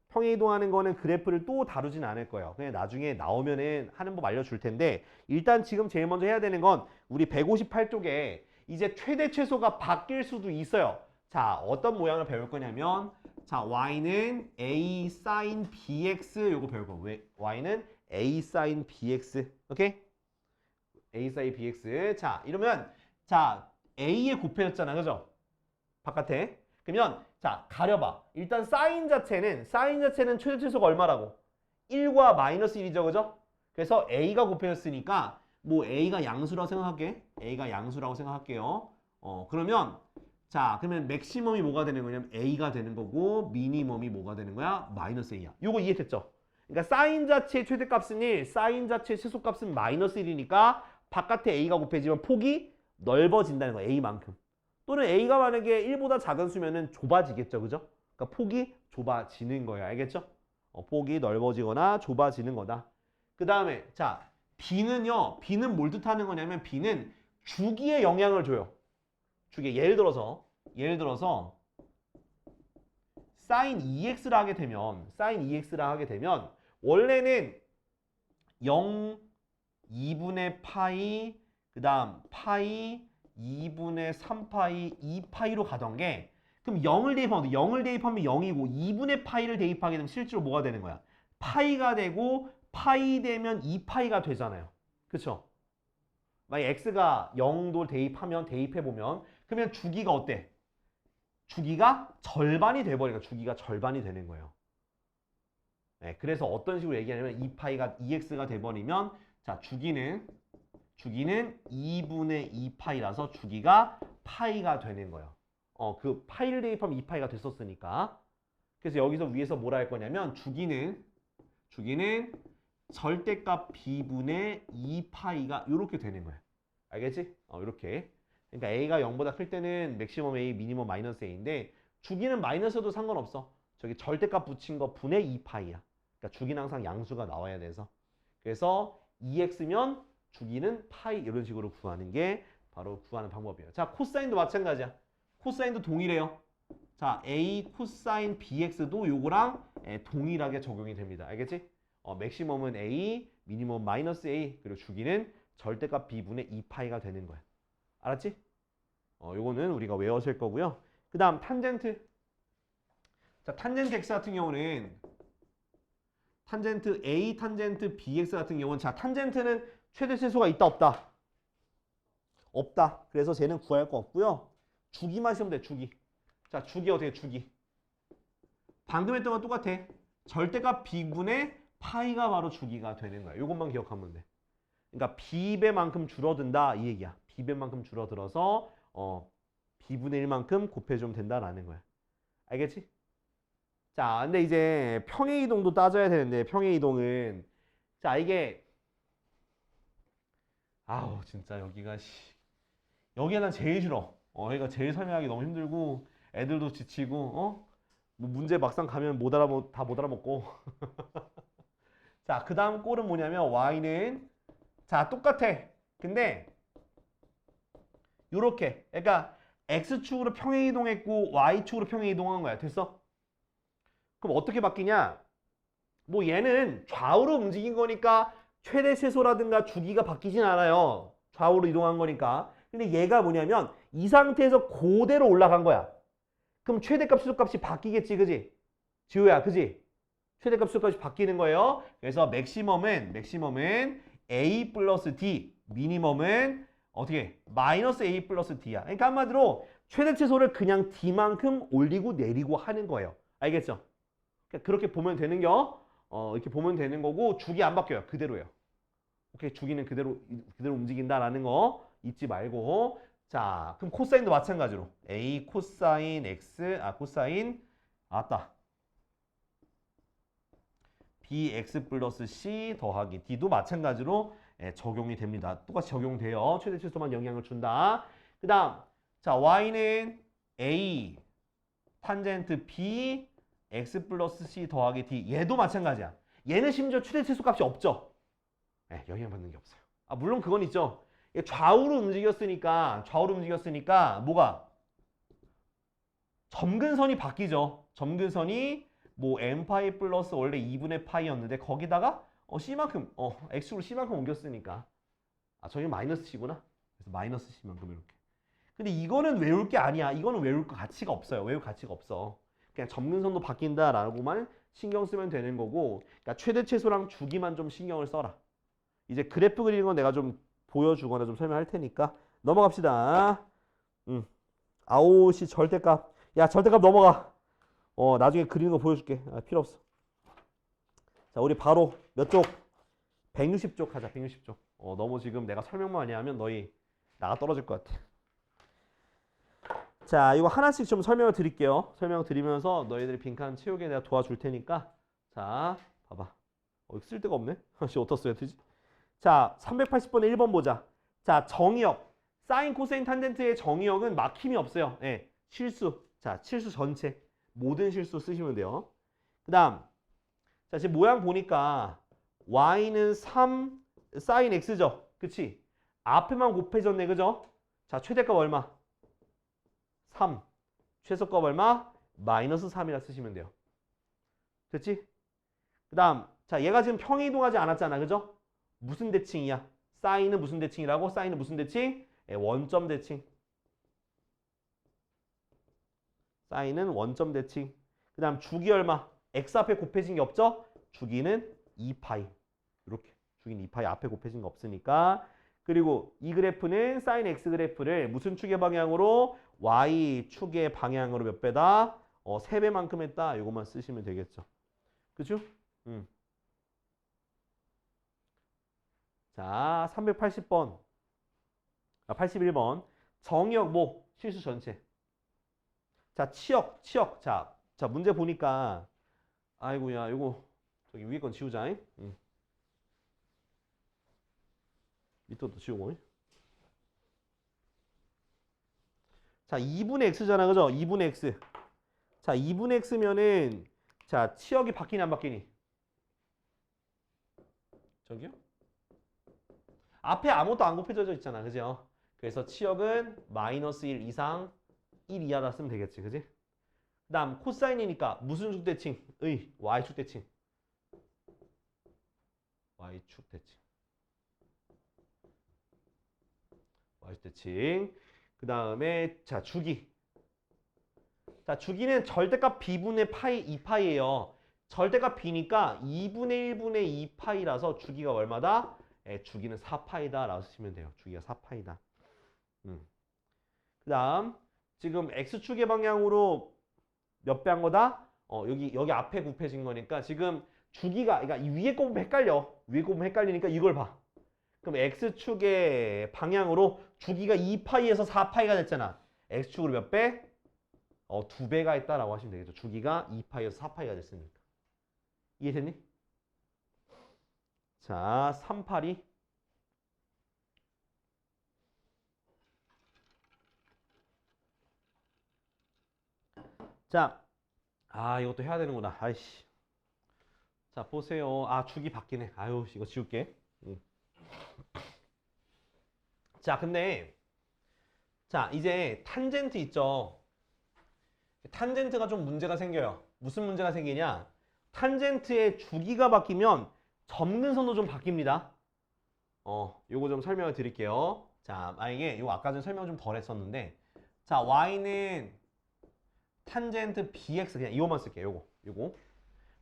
A: 평행이동하는 거는 그래프를 또 다루진 않을 거예요. 그냥 나중에 나오면은 하는 법 알려줄 텐데 일단 지금 제일 먼저 해야 되는 건 우리 158쪽에 이제 최대 최소가 바뀔 수도 있어요. 자, 어떤 모양을 배울 거냐면 자, y는 a sin bx 요거 배울 거. 왜? y는 a sin bx. 오케이? a sin bx. 자, 이러면 자, a에 곱해졌잖아. 그죠? 바깥에. 그러면 자, 가려봐. 일단 사인 자체는 최대 최소가 얼마라고? 1과 마이너스 1이죠. 그죠? 그래서 a가 곱해졌으니까 뭐 a가 양수라고 생각할게. a가 양수라고 생각할게요. 그러면 자, 그러면 맥시멈이 뭐가 되는 거냐면 a가 되는 거고 미니멈이 뭐가 되는 거야? 마이너스 a야. 요거 이해됐죠? 그러니까 사인 자체의 최대값은 1, 사인 자체의 최소값은 마이너스 1이니까 바깥에 a가 곱해지면 폭이 넓어진다는 거야. a만큼. 또는 a가 만약에 1보다 작은 수면은 좁아지겠죠. 그죠? 그러니까 폭이 좁아지는 거예요. 알겠죠? 폭이 넓어지거나 좁아지는 거다. 그 다음에 자, b는요. b는 뭘 뜻하는 거냐면 b는 주기에 영향을 줘요. 주기에 예를 들어서 sin 2x라 하게 되면 원래는 0 2분의 파이 그 다음 파이 2분의 3파이 2파이로 가던 게 그럼 0을 대입하면 0이고 2분의 파이를 대입하게 되면 실제로 뭐가 되는 거야? 파이가 되고 파이 되면 2파이가 되잖아요. 그쵸? 만약 x가 0도 대입해보면 그러면 주기가 어때? 주기가 절반이 돼버리니까 주기가 절반이 되는 거예요. 네, 그래서 어떤 식으로 얘기하냐면 2x가 돼버리면 자, 주기는 2분의 2파이라서 주기가 파이가 되는 거예요. 그 파이를 대입하면 2파이가 됐었으니까. 그래서 여기서 위에서 뭐라 할 거냐면 주기는 절대값 b분의 2파이가 이렇게 되는 거야. 알겠지? 이렇게. 그러니까 a가 0보다 클 때는 맥시멈 a, 미니멈 마이너스 a인데 주기는 마이너스도 상관없어. 저기 절대값 붙인 거 분의 2파이야. 그러니까 주기는 항상 양수가 나와야 돼서. 그래서 2x면 주기는 파이 이런 식으로 구하는 게 바로 구하는 방법이에요. 자, 코사인도 마찬가지야. 코사인도 동일해요. 자, a 코사인 bx도 요거랑 동일하게 적용이 됩니다. 알겠지? 맥시멈은 a, 미니멈 마이너스 a, 그리고 주기는 절대값 b분의 2파이가 되는 거야. 알았지? 요거는 우리가 외우실 거고요. 그 다음 탄젠트. 자, 탄젠트 x 같은 경우는 탄젠트 a, 탄젠트 bx 같은 경우는 자, 탄젠트는 최대 최소가 있다 없다? 없다. 그래서 쟤는 구할 거 없고요. 주기만 시면 돼. 주기. 자, 주기 어떻게 주기? 방금 했던 건 똑같아. 절대값 b분의 파이가 바로 주기가 되는 거야. 이것만 기억하면 돼. 그러니까 b배만큼 줄어든다 이 얘기야. b배만큼 줄어들어서 b분의 1만큼 곱해주면 된다라는 거야. 알겠지? 자, 근데 이제 평행 이동도 따져야 되는데 평행 이동은 자, 이게 아우 진짜 여기가 난 제일 싫어. 여기가 제일 설명하기 너무 힘들고 애들도 지치고 뭐 문제 막상 가면 다 못 알아먹고 자, 그 다음 꼴은 뭐냐면 y는 자, 똑같아. 근데 요렇게 그러니까 x축으로 평행 이동했고 y축으로 평행 이동한 거야. 됐어? 그럼 어떻게 바뀌냐? 뭐 얘는 좌우로 움직인 거니까 최대 최소라든가 주기가 바뀌진 않아요. 좌우로 이동한 거니까. 근데 얘가 뭐냐면 이 상태에서 그대로 올라간 거야. 그럼 최대값 최소값이 바뀌겠지, 그지? 지호야, 그지? 최대값 최소값이 바뀌는 거예요. 그래서 맥시멈은 a 플러스 d, 미니멈은 어떻게? 마이너스 a 플러스 d야. 그러니까 한마디로 최대 최소를 그냥 d만큼 올리고 내리고 하는 거예요. 알겠죠? 그러니까 그렇게 보면 되는겨. 이렇게 보면 되는 거고 주기 안 바뀌어요. 그대로예요. 오케이, 주기는 그대로 움직인다라는 거 잊지 말고. 자, 그럼 코사인도 마찬가지로 a 코사인 x 코사인 bx 플러스 c 더하기 d도 마찬가지로 적용이 됩니다. 똑같이 적용돼요. 최대 최소만 영향을 준다. 그 다음 자, y는 a 탄젠트 b x 플러스 c 더하기 d 얘도 마찬가지야. 얘는 심지어 최대 최소 값이 없죠. 영향받는 게 없어요. 물론 그건 있죠. 좌우로 움직였으니까 뭐가? 점근선이 바뀌죠. 점근선이 뭐 n파이 플러스 원래 2분의 파이였는데 거기다가 c만큼 x로 c만큼 옮겼으니까 저기 마이너스 c구나. 그래서 마이너스 c만큼 이렇게. 근데 이거는 외울 게 아니야. 이거는 외울 가치가 없어요. 외울 가치가 없어. 그냥 점근선도 바뀐다라고만 신경 쓰면 되는 거고, 그러니까 최대 최소랑 주기만 좀 신경을 써라. 이제 그래프 그리는 건 내가 좀 보여주거나 좀 설명할 테니까 넘어갑시다. 아웃이 절대값. 야, 절대값 넘어가. 나중에 그리는 거 보여줄게. 필요 없어. 자, 우리 바로 몇 쪽? 160쪽 하자. 160쪽. 너무 지금 내가 설명만 많이 하면 너희 나가 떨어질 것 같아. 자, 이거 하나씩 좀 설명을 드릴게요. 설명 드리면서 너희들이 빈칸 채우게 내가 도와줄 테니까. 자, 봐봐. 쓸 데가 없네. 어디다 써야 되지? 자, 380번에 1번 보자. 자, 정의역. 사인, 코사인, 탄젠트의 정의역은 막힘이 없어요. 실수. 자, 실수 전체. 모든 실수 쓰시면 돼요. 그 다음. 자, 지금 모양 보니까 y는 3 사인 x죠. 그치? 앞에만 곱해졌네. 그죠? 자, 최대값 얼마? 3. 최소값 얼마? 마이너스 3이라 쓰시면 돼요. 됐지? 그 다음. 자, 얘가 지금 평행이동하지 않았잖아. 그죠? 무슨 대칭이야? 사인은 무슨 대칭이라고? 사인은 무슨 대칭? 원점 대칭. 사인은 원점 대칭. 그 다음 주기 얼마? x 앞에 곱해진 게 없죠? 주기는 2파이. 이렇게. 주기는 2파이 앞에 곱해진 거 없으니까. 그리고 이 그래프는 사인 x 그래프를 무슨 축의 방향으로? y축의 방향으로 몇 배다? 3배만큼 했다. 이것만 쓰시면 되겠죠. 그죠? 자, 380번. 81번. 정의역 뭐? 실수 전체. 자, 치역. 자, 자, 문제 보니까 아이고야, 요거 저기 위에 건 지우자. 밑에 것도 지우고. 자, 2분의 x잖아, 그죠? 2분의 x. 자, 2분의 x면은 자, 치역이 바뀌니 안 바뀌니? 저기요? 앞에 아무것도 안 곱해져 있잖아, 그죠? 그래서 치역은 마이너스 1 이상 1 이하다 쓰면 되겠지, 그지? 그 다음 코사인이니까 무슨 축대칭? 의 y축 대칭. y축 대칭. y축 대칭. 그 다음에 자, 주기. 자, 주기는 절대값 b분의 파이 2파이예요. 절대값 b니까 2분의 1분의 2파이라서 주기가 얼마다? 주기는 4파이다 라고 쓰시면 돼요. 주기가 4파이다. 그 다음 지금 x축의 방향으로 몇 배 한 거다? 여기 앞에 곱해진 거니까 지금 주기가, 그러니까 이 위에 거 보면 헷갈려. 위에 거 보면 헷갈리니까 이걸 봐. 그럼 x축의 방향으로 주기가 2파이에서 4파이가 됐잖아. x축으로 몇 배? 2배가 있다라고 하시면 되겠죠. 주기가 2파이에서 4파이가 됐으니까. 이해됐니? 자, 382. 자, 이것도 해야 되는구나. 아이씨. 자, 보세요. 주기 바뀌네. 아유, 이거 지울게. 자, 근데 자, 이제 탄젠트 있죠. 탄젠트가 좀 문제가 생겨요. 무슨 문제가 생기냐? 탄젠트의 주기가 바뀌면 점근선도 좀 바뀝니다. 요거 좀 설명을 드릴게요. 자, 만약에 요거 아까 전 설명 좀 덜 했었는데, 자, y는 탄젠트 bx, 그냥 이거만 쓸게요. 요거.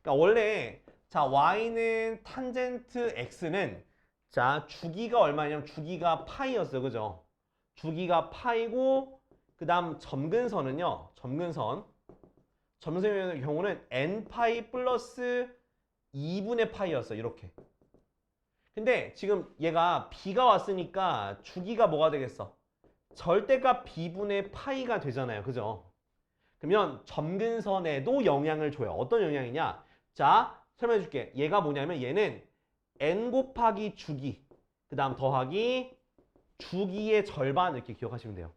A: 그러니까 원래 자, y는 탄젠트 x는 자, 주기가 얼마냐면 주기가 파이였어. 그죠? 주기가 파이고 그 다음 점근선은요. 점근선의 경우는 n파이 플러스 2분의 파이였어. 이렇게. 근데 지금 얘가 b가 왔으니까 주기가 뭐가 되겠어? 절대값 b분의 파이가 되잖아요. 그죠? 그러면 점근선에도 영향을 줘요. 어떤 영향이냐? 자, 설명해 줄게. 얘가 뭐냐면 얘는 n 곱하기 주기, 그 다음 더하기 주기의 절반 이렇게 기억하시면 돼요.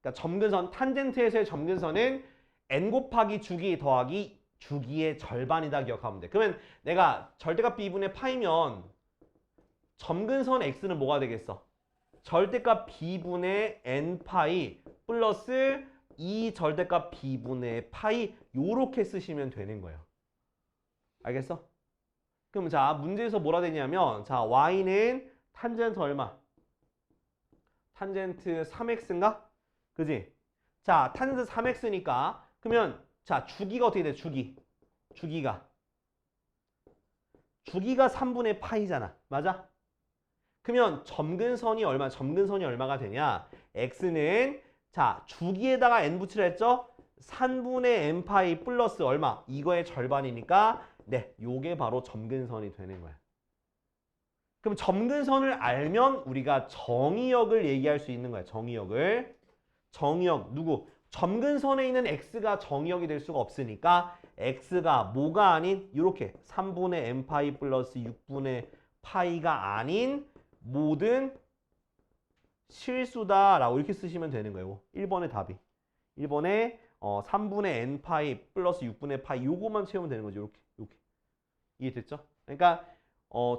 A: 그러니까 점근선, 탄젠트에서의 점근선은 n 곱하기 주기 더하기 주기의 절반이다 기억하면 돼. 그러면 내가 절대값 b분의 파이면 점근선 x는 뭐가 되겠어? 절대값 b분의 n파이 플러스 2 절대값 b분의 파이 요렇게 쓰시면 되는 거예요. 알겠어? 그럼 자, 문제에서 뭐라 되냐면 자, y는 탄젠트 얼마? 탄젠트 3x인가? 그지? 자, 탄젠트 3x니까 그러면 자, 주기가 어떻게 돼? 주기가 3분의 파이잖아. 맞아? 그러면 점근선이 얼마가 되냐? x는 자, 주기에다가 n 붙이라 했죠? 3분의 n파이 플러스 얼마? 이거의 절반이니까 네, 요게 바로 점근선이 되는 거야. 그럼 점근선을 알면 우리가 정의역을 얘기할 수 있는 거야. 정의역 누구? 점근선에 있는 x가 정의역이 될 수가 없으니까 x가 뭐가 아닌 이렇게 3분의 n파이 플러스 6분의 파이가 아닌 모든 실수다라고 이렇게 쓰시면 되는 거예요. 1번의 답이. 1번에 3분의 n파이 플러스 6분의 파이 요거만 채우면 되는 거죠. 이렇게. 이해됐죠? 그러니까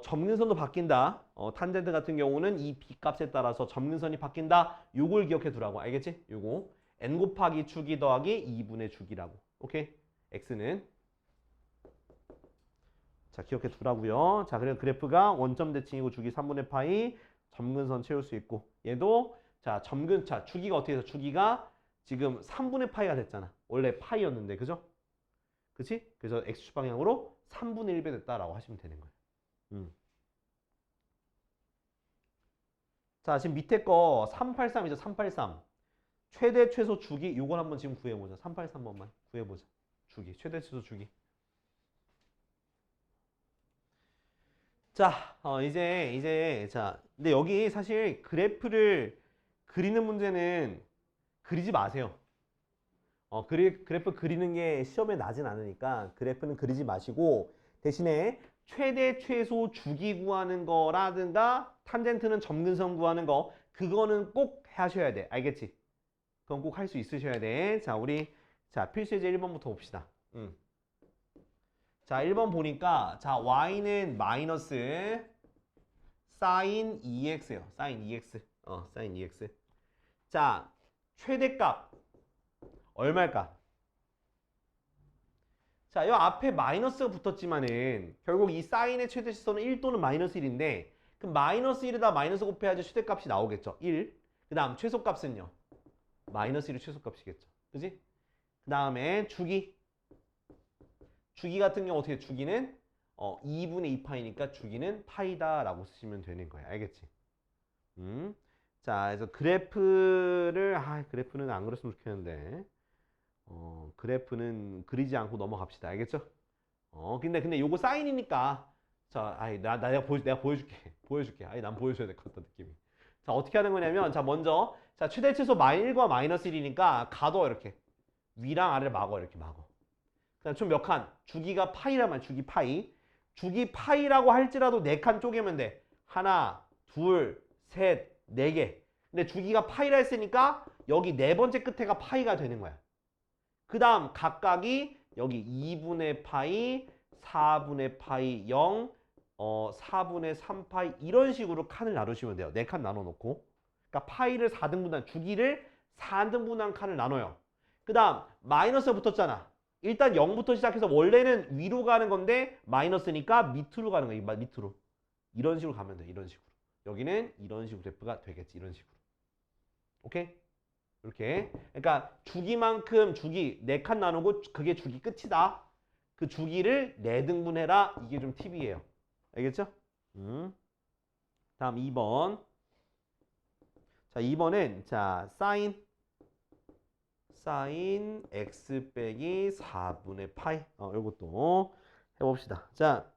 A: 점근선도 바뀐다. 탄젠트 같은 경우는 이 b값에 따라서 점근선이 바뀐다. 요걸 기억해 두라고. 알겠지? 요거 n 곱하기 주기 더하기 2분의 주기라고. 오케이? x는 자, 기억해 두라고요. 자, 그리고 그래프가 원점 대칭이고 주기 3분의 파이 점근선 채울 수 있고 얘도 자, 주기가 어떻게 해서 주기가 지금 3분의 파이가 됐잖아. 원래 파이였는데. 그죠? 그치? 그래서 x축 방향으로 3분의 1배 됐다라고 하시면 되는 거예요. 자, 지금 밑에 거 383이죠. 383. 최대 최소 주기 이걸 한번 지금 구해보자. 383번만 구해보자. 주기. 최대 최소 주기. 자, 이제 자, 근데 여기 사실 그래프를 그리는 문제는 그리지 마세요. 그래프 그리는 게 시험에 나진 않으니까 그래프는 그리지 마시고 대신에 최대 최소 주기 구하는 거라든가 탄젠트는 점근선 구하는 거 그거는 꼭 하셔야 돼. 알겠지? 그건 꼭 할 수 있으셔야 돼. 자, 우리 필수 예제 1번부터 봅시다. 자, 1번 보니까 자, y는 마이너스 sin 2x예요. sin 2x. sin 2x. 자, 최대값 얼마일까? 자, 이 앞에 마이너스가 붙었지만은 결국 이 사인의 최대치수는 1 또는 마이너스 1인데 그럼 마이너스 1에다 마이너스 곱해야지 최대값이 나오겠죠. 1. 그 다음 최소값은요. 마이너스 1이 최소값이겠죠. 그지? 그 다음에 주기. 주기 같은 경우 어떻게 주기는 2분의 2파이니까 주기는 파이다라고 쓰시면 되는 거예요. 알겠지? 자, 그래서 그래프는 안 그렸으면 좋겠는데 그래프는 그리지 않고 넘어갑시다. 알겠죠? 근데 요거 사인이니까 자, 내가 보여줄게. 난 보여줘야 될 것 같다 느낌이. 자, 어떻게 하는 거냐면 자, 먼저 자, 최대 최소 1과 마이너스 1이니까 가둬 이렇게. 위랑 아래를 막어 이렇게 막어. 그다음 총 몇 칸? 주기가 파이란 말, 주기 파이. 주기 파이라고 할지라도 4칸 쪼개면 돼. 하나, 둘, 셋, 4개. 근데 주기가 파이라 했으니까 여기 네 번째 끝에가 파이가 되는 거야. 그 다음 각각이 여기 2분의 파이, 4분의 파이 0, 4분의 3파이 이런 식으로 칸을 나누시면 돼요. 4칸 나눠놓고. 그러니까 파이를 4등분한, 주기를 4등분한 칸을 나눠요. 그 다음 마이너스 붙었잖아. 일단 0부터 시작해서 원래는 위로 가는 건데 마이너스니까 밑으로 가는 거야. 밑으로. 이런 식으로 가면 돼. 이런 식으로. 여기는 이런 식으로 그래프가 되겠지. 이런 식으로. 오케이? 이렇게. 그러니까 주기만큼 주기 4칸 나누고 그게 주기 끝이다. 그 주기를 4등분해라. 이게 좀 팁이에요. 알겠죠? 다음 2번. 자, 2번은 자, 사인 x 빼기 4분의 파이. 요것도 해봅시다. 자,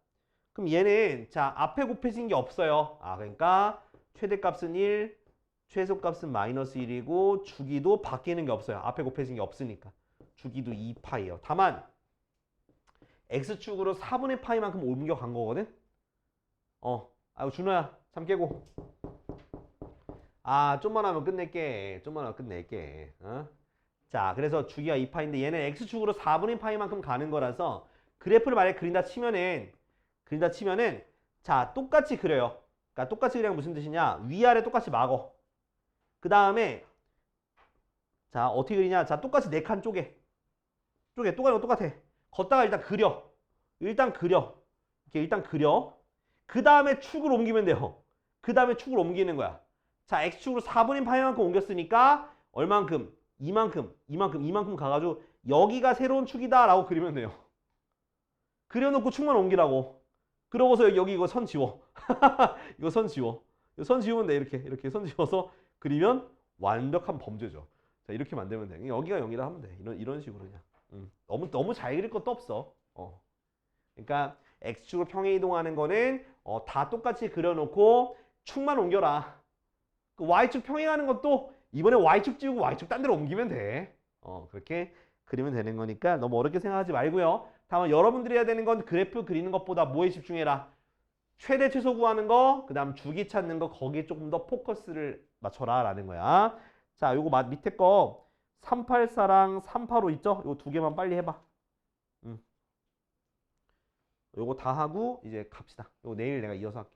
A: 그럼 얘는 자, 앞에 곱해진 게 없어요. 그러니까 최대값은 1, 최소값은 마이너스 1이고 주기도 바뀌는 게 없어요. 앞에 곱해진 게 없으니까. 주기도 2파이예요. 다만 x축으로 4분의 파이만큼 옮겨간 거거든. 아이고 준호야 잠 깨고. 좀만 하면 끝낼게. 자, 그래서 주기가 2파인데 얘는 x축으로 4분의 파이만큼 가는 거라서 그래프를 만약에 그린다 치면은 자, 똑같이 그려요. 그러니까 똑같이 그리는 무슨 뜻이냐? 위아래 똑같이 막어. 그 다음에 자, 어떻게 그리냐? 자, 똑같이 4칸 쪼개. 똑같아. 걷다가 일단 그려. 일단 그려. 그 다음에 축을 옮기면 돼요. 그 다음에 축을 옮기는 거야. 자, x축으로 4분의 파이만큼 옮겼으니까 얼만큼? 이만큼 가가지고 여기가 새로운 축이다 라고 그리면 돼요. 그려놓고 축만 옮기라고. 그러고서 여기 이거 선 지워. 이거 선 지우면 돼. 이렇게 선 지워서 그리면 완벽한 범죄죠. 자, 이렇게 만들면 돼. 여기가 0이라 하면 돼. 이런 식으로 그냥. 너무 잘 그릴 것도 없어. 그러니까 x축으로 평행 이동하는 거는 다 똑같이 그려놓고 축만 옮겨라. 그 y축 평행하는 것도 이번에 y축 지우고 y축 딴 데로 옮기면 돼. 그렇게 그리면 되는 거니까 너무 어렵게 생각하지 말고요. 다만 여러분들이 해야 되는 건 그래프 그리는 것보다 뭐에 집중해라. 최대 최소 구하는 거, 그 다음 주기 찾는 거, 거기에 조금 더 포커스를 맞춰라 라는 거야. 자, 요거 밑에 거 384랑 385 있죠? 요거 2개만 빨리 해봐. 요거 다 하고 이제 갑시다. 요거 내일 내가 이어서 할게.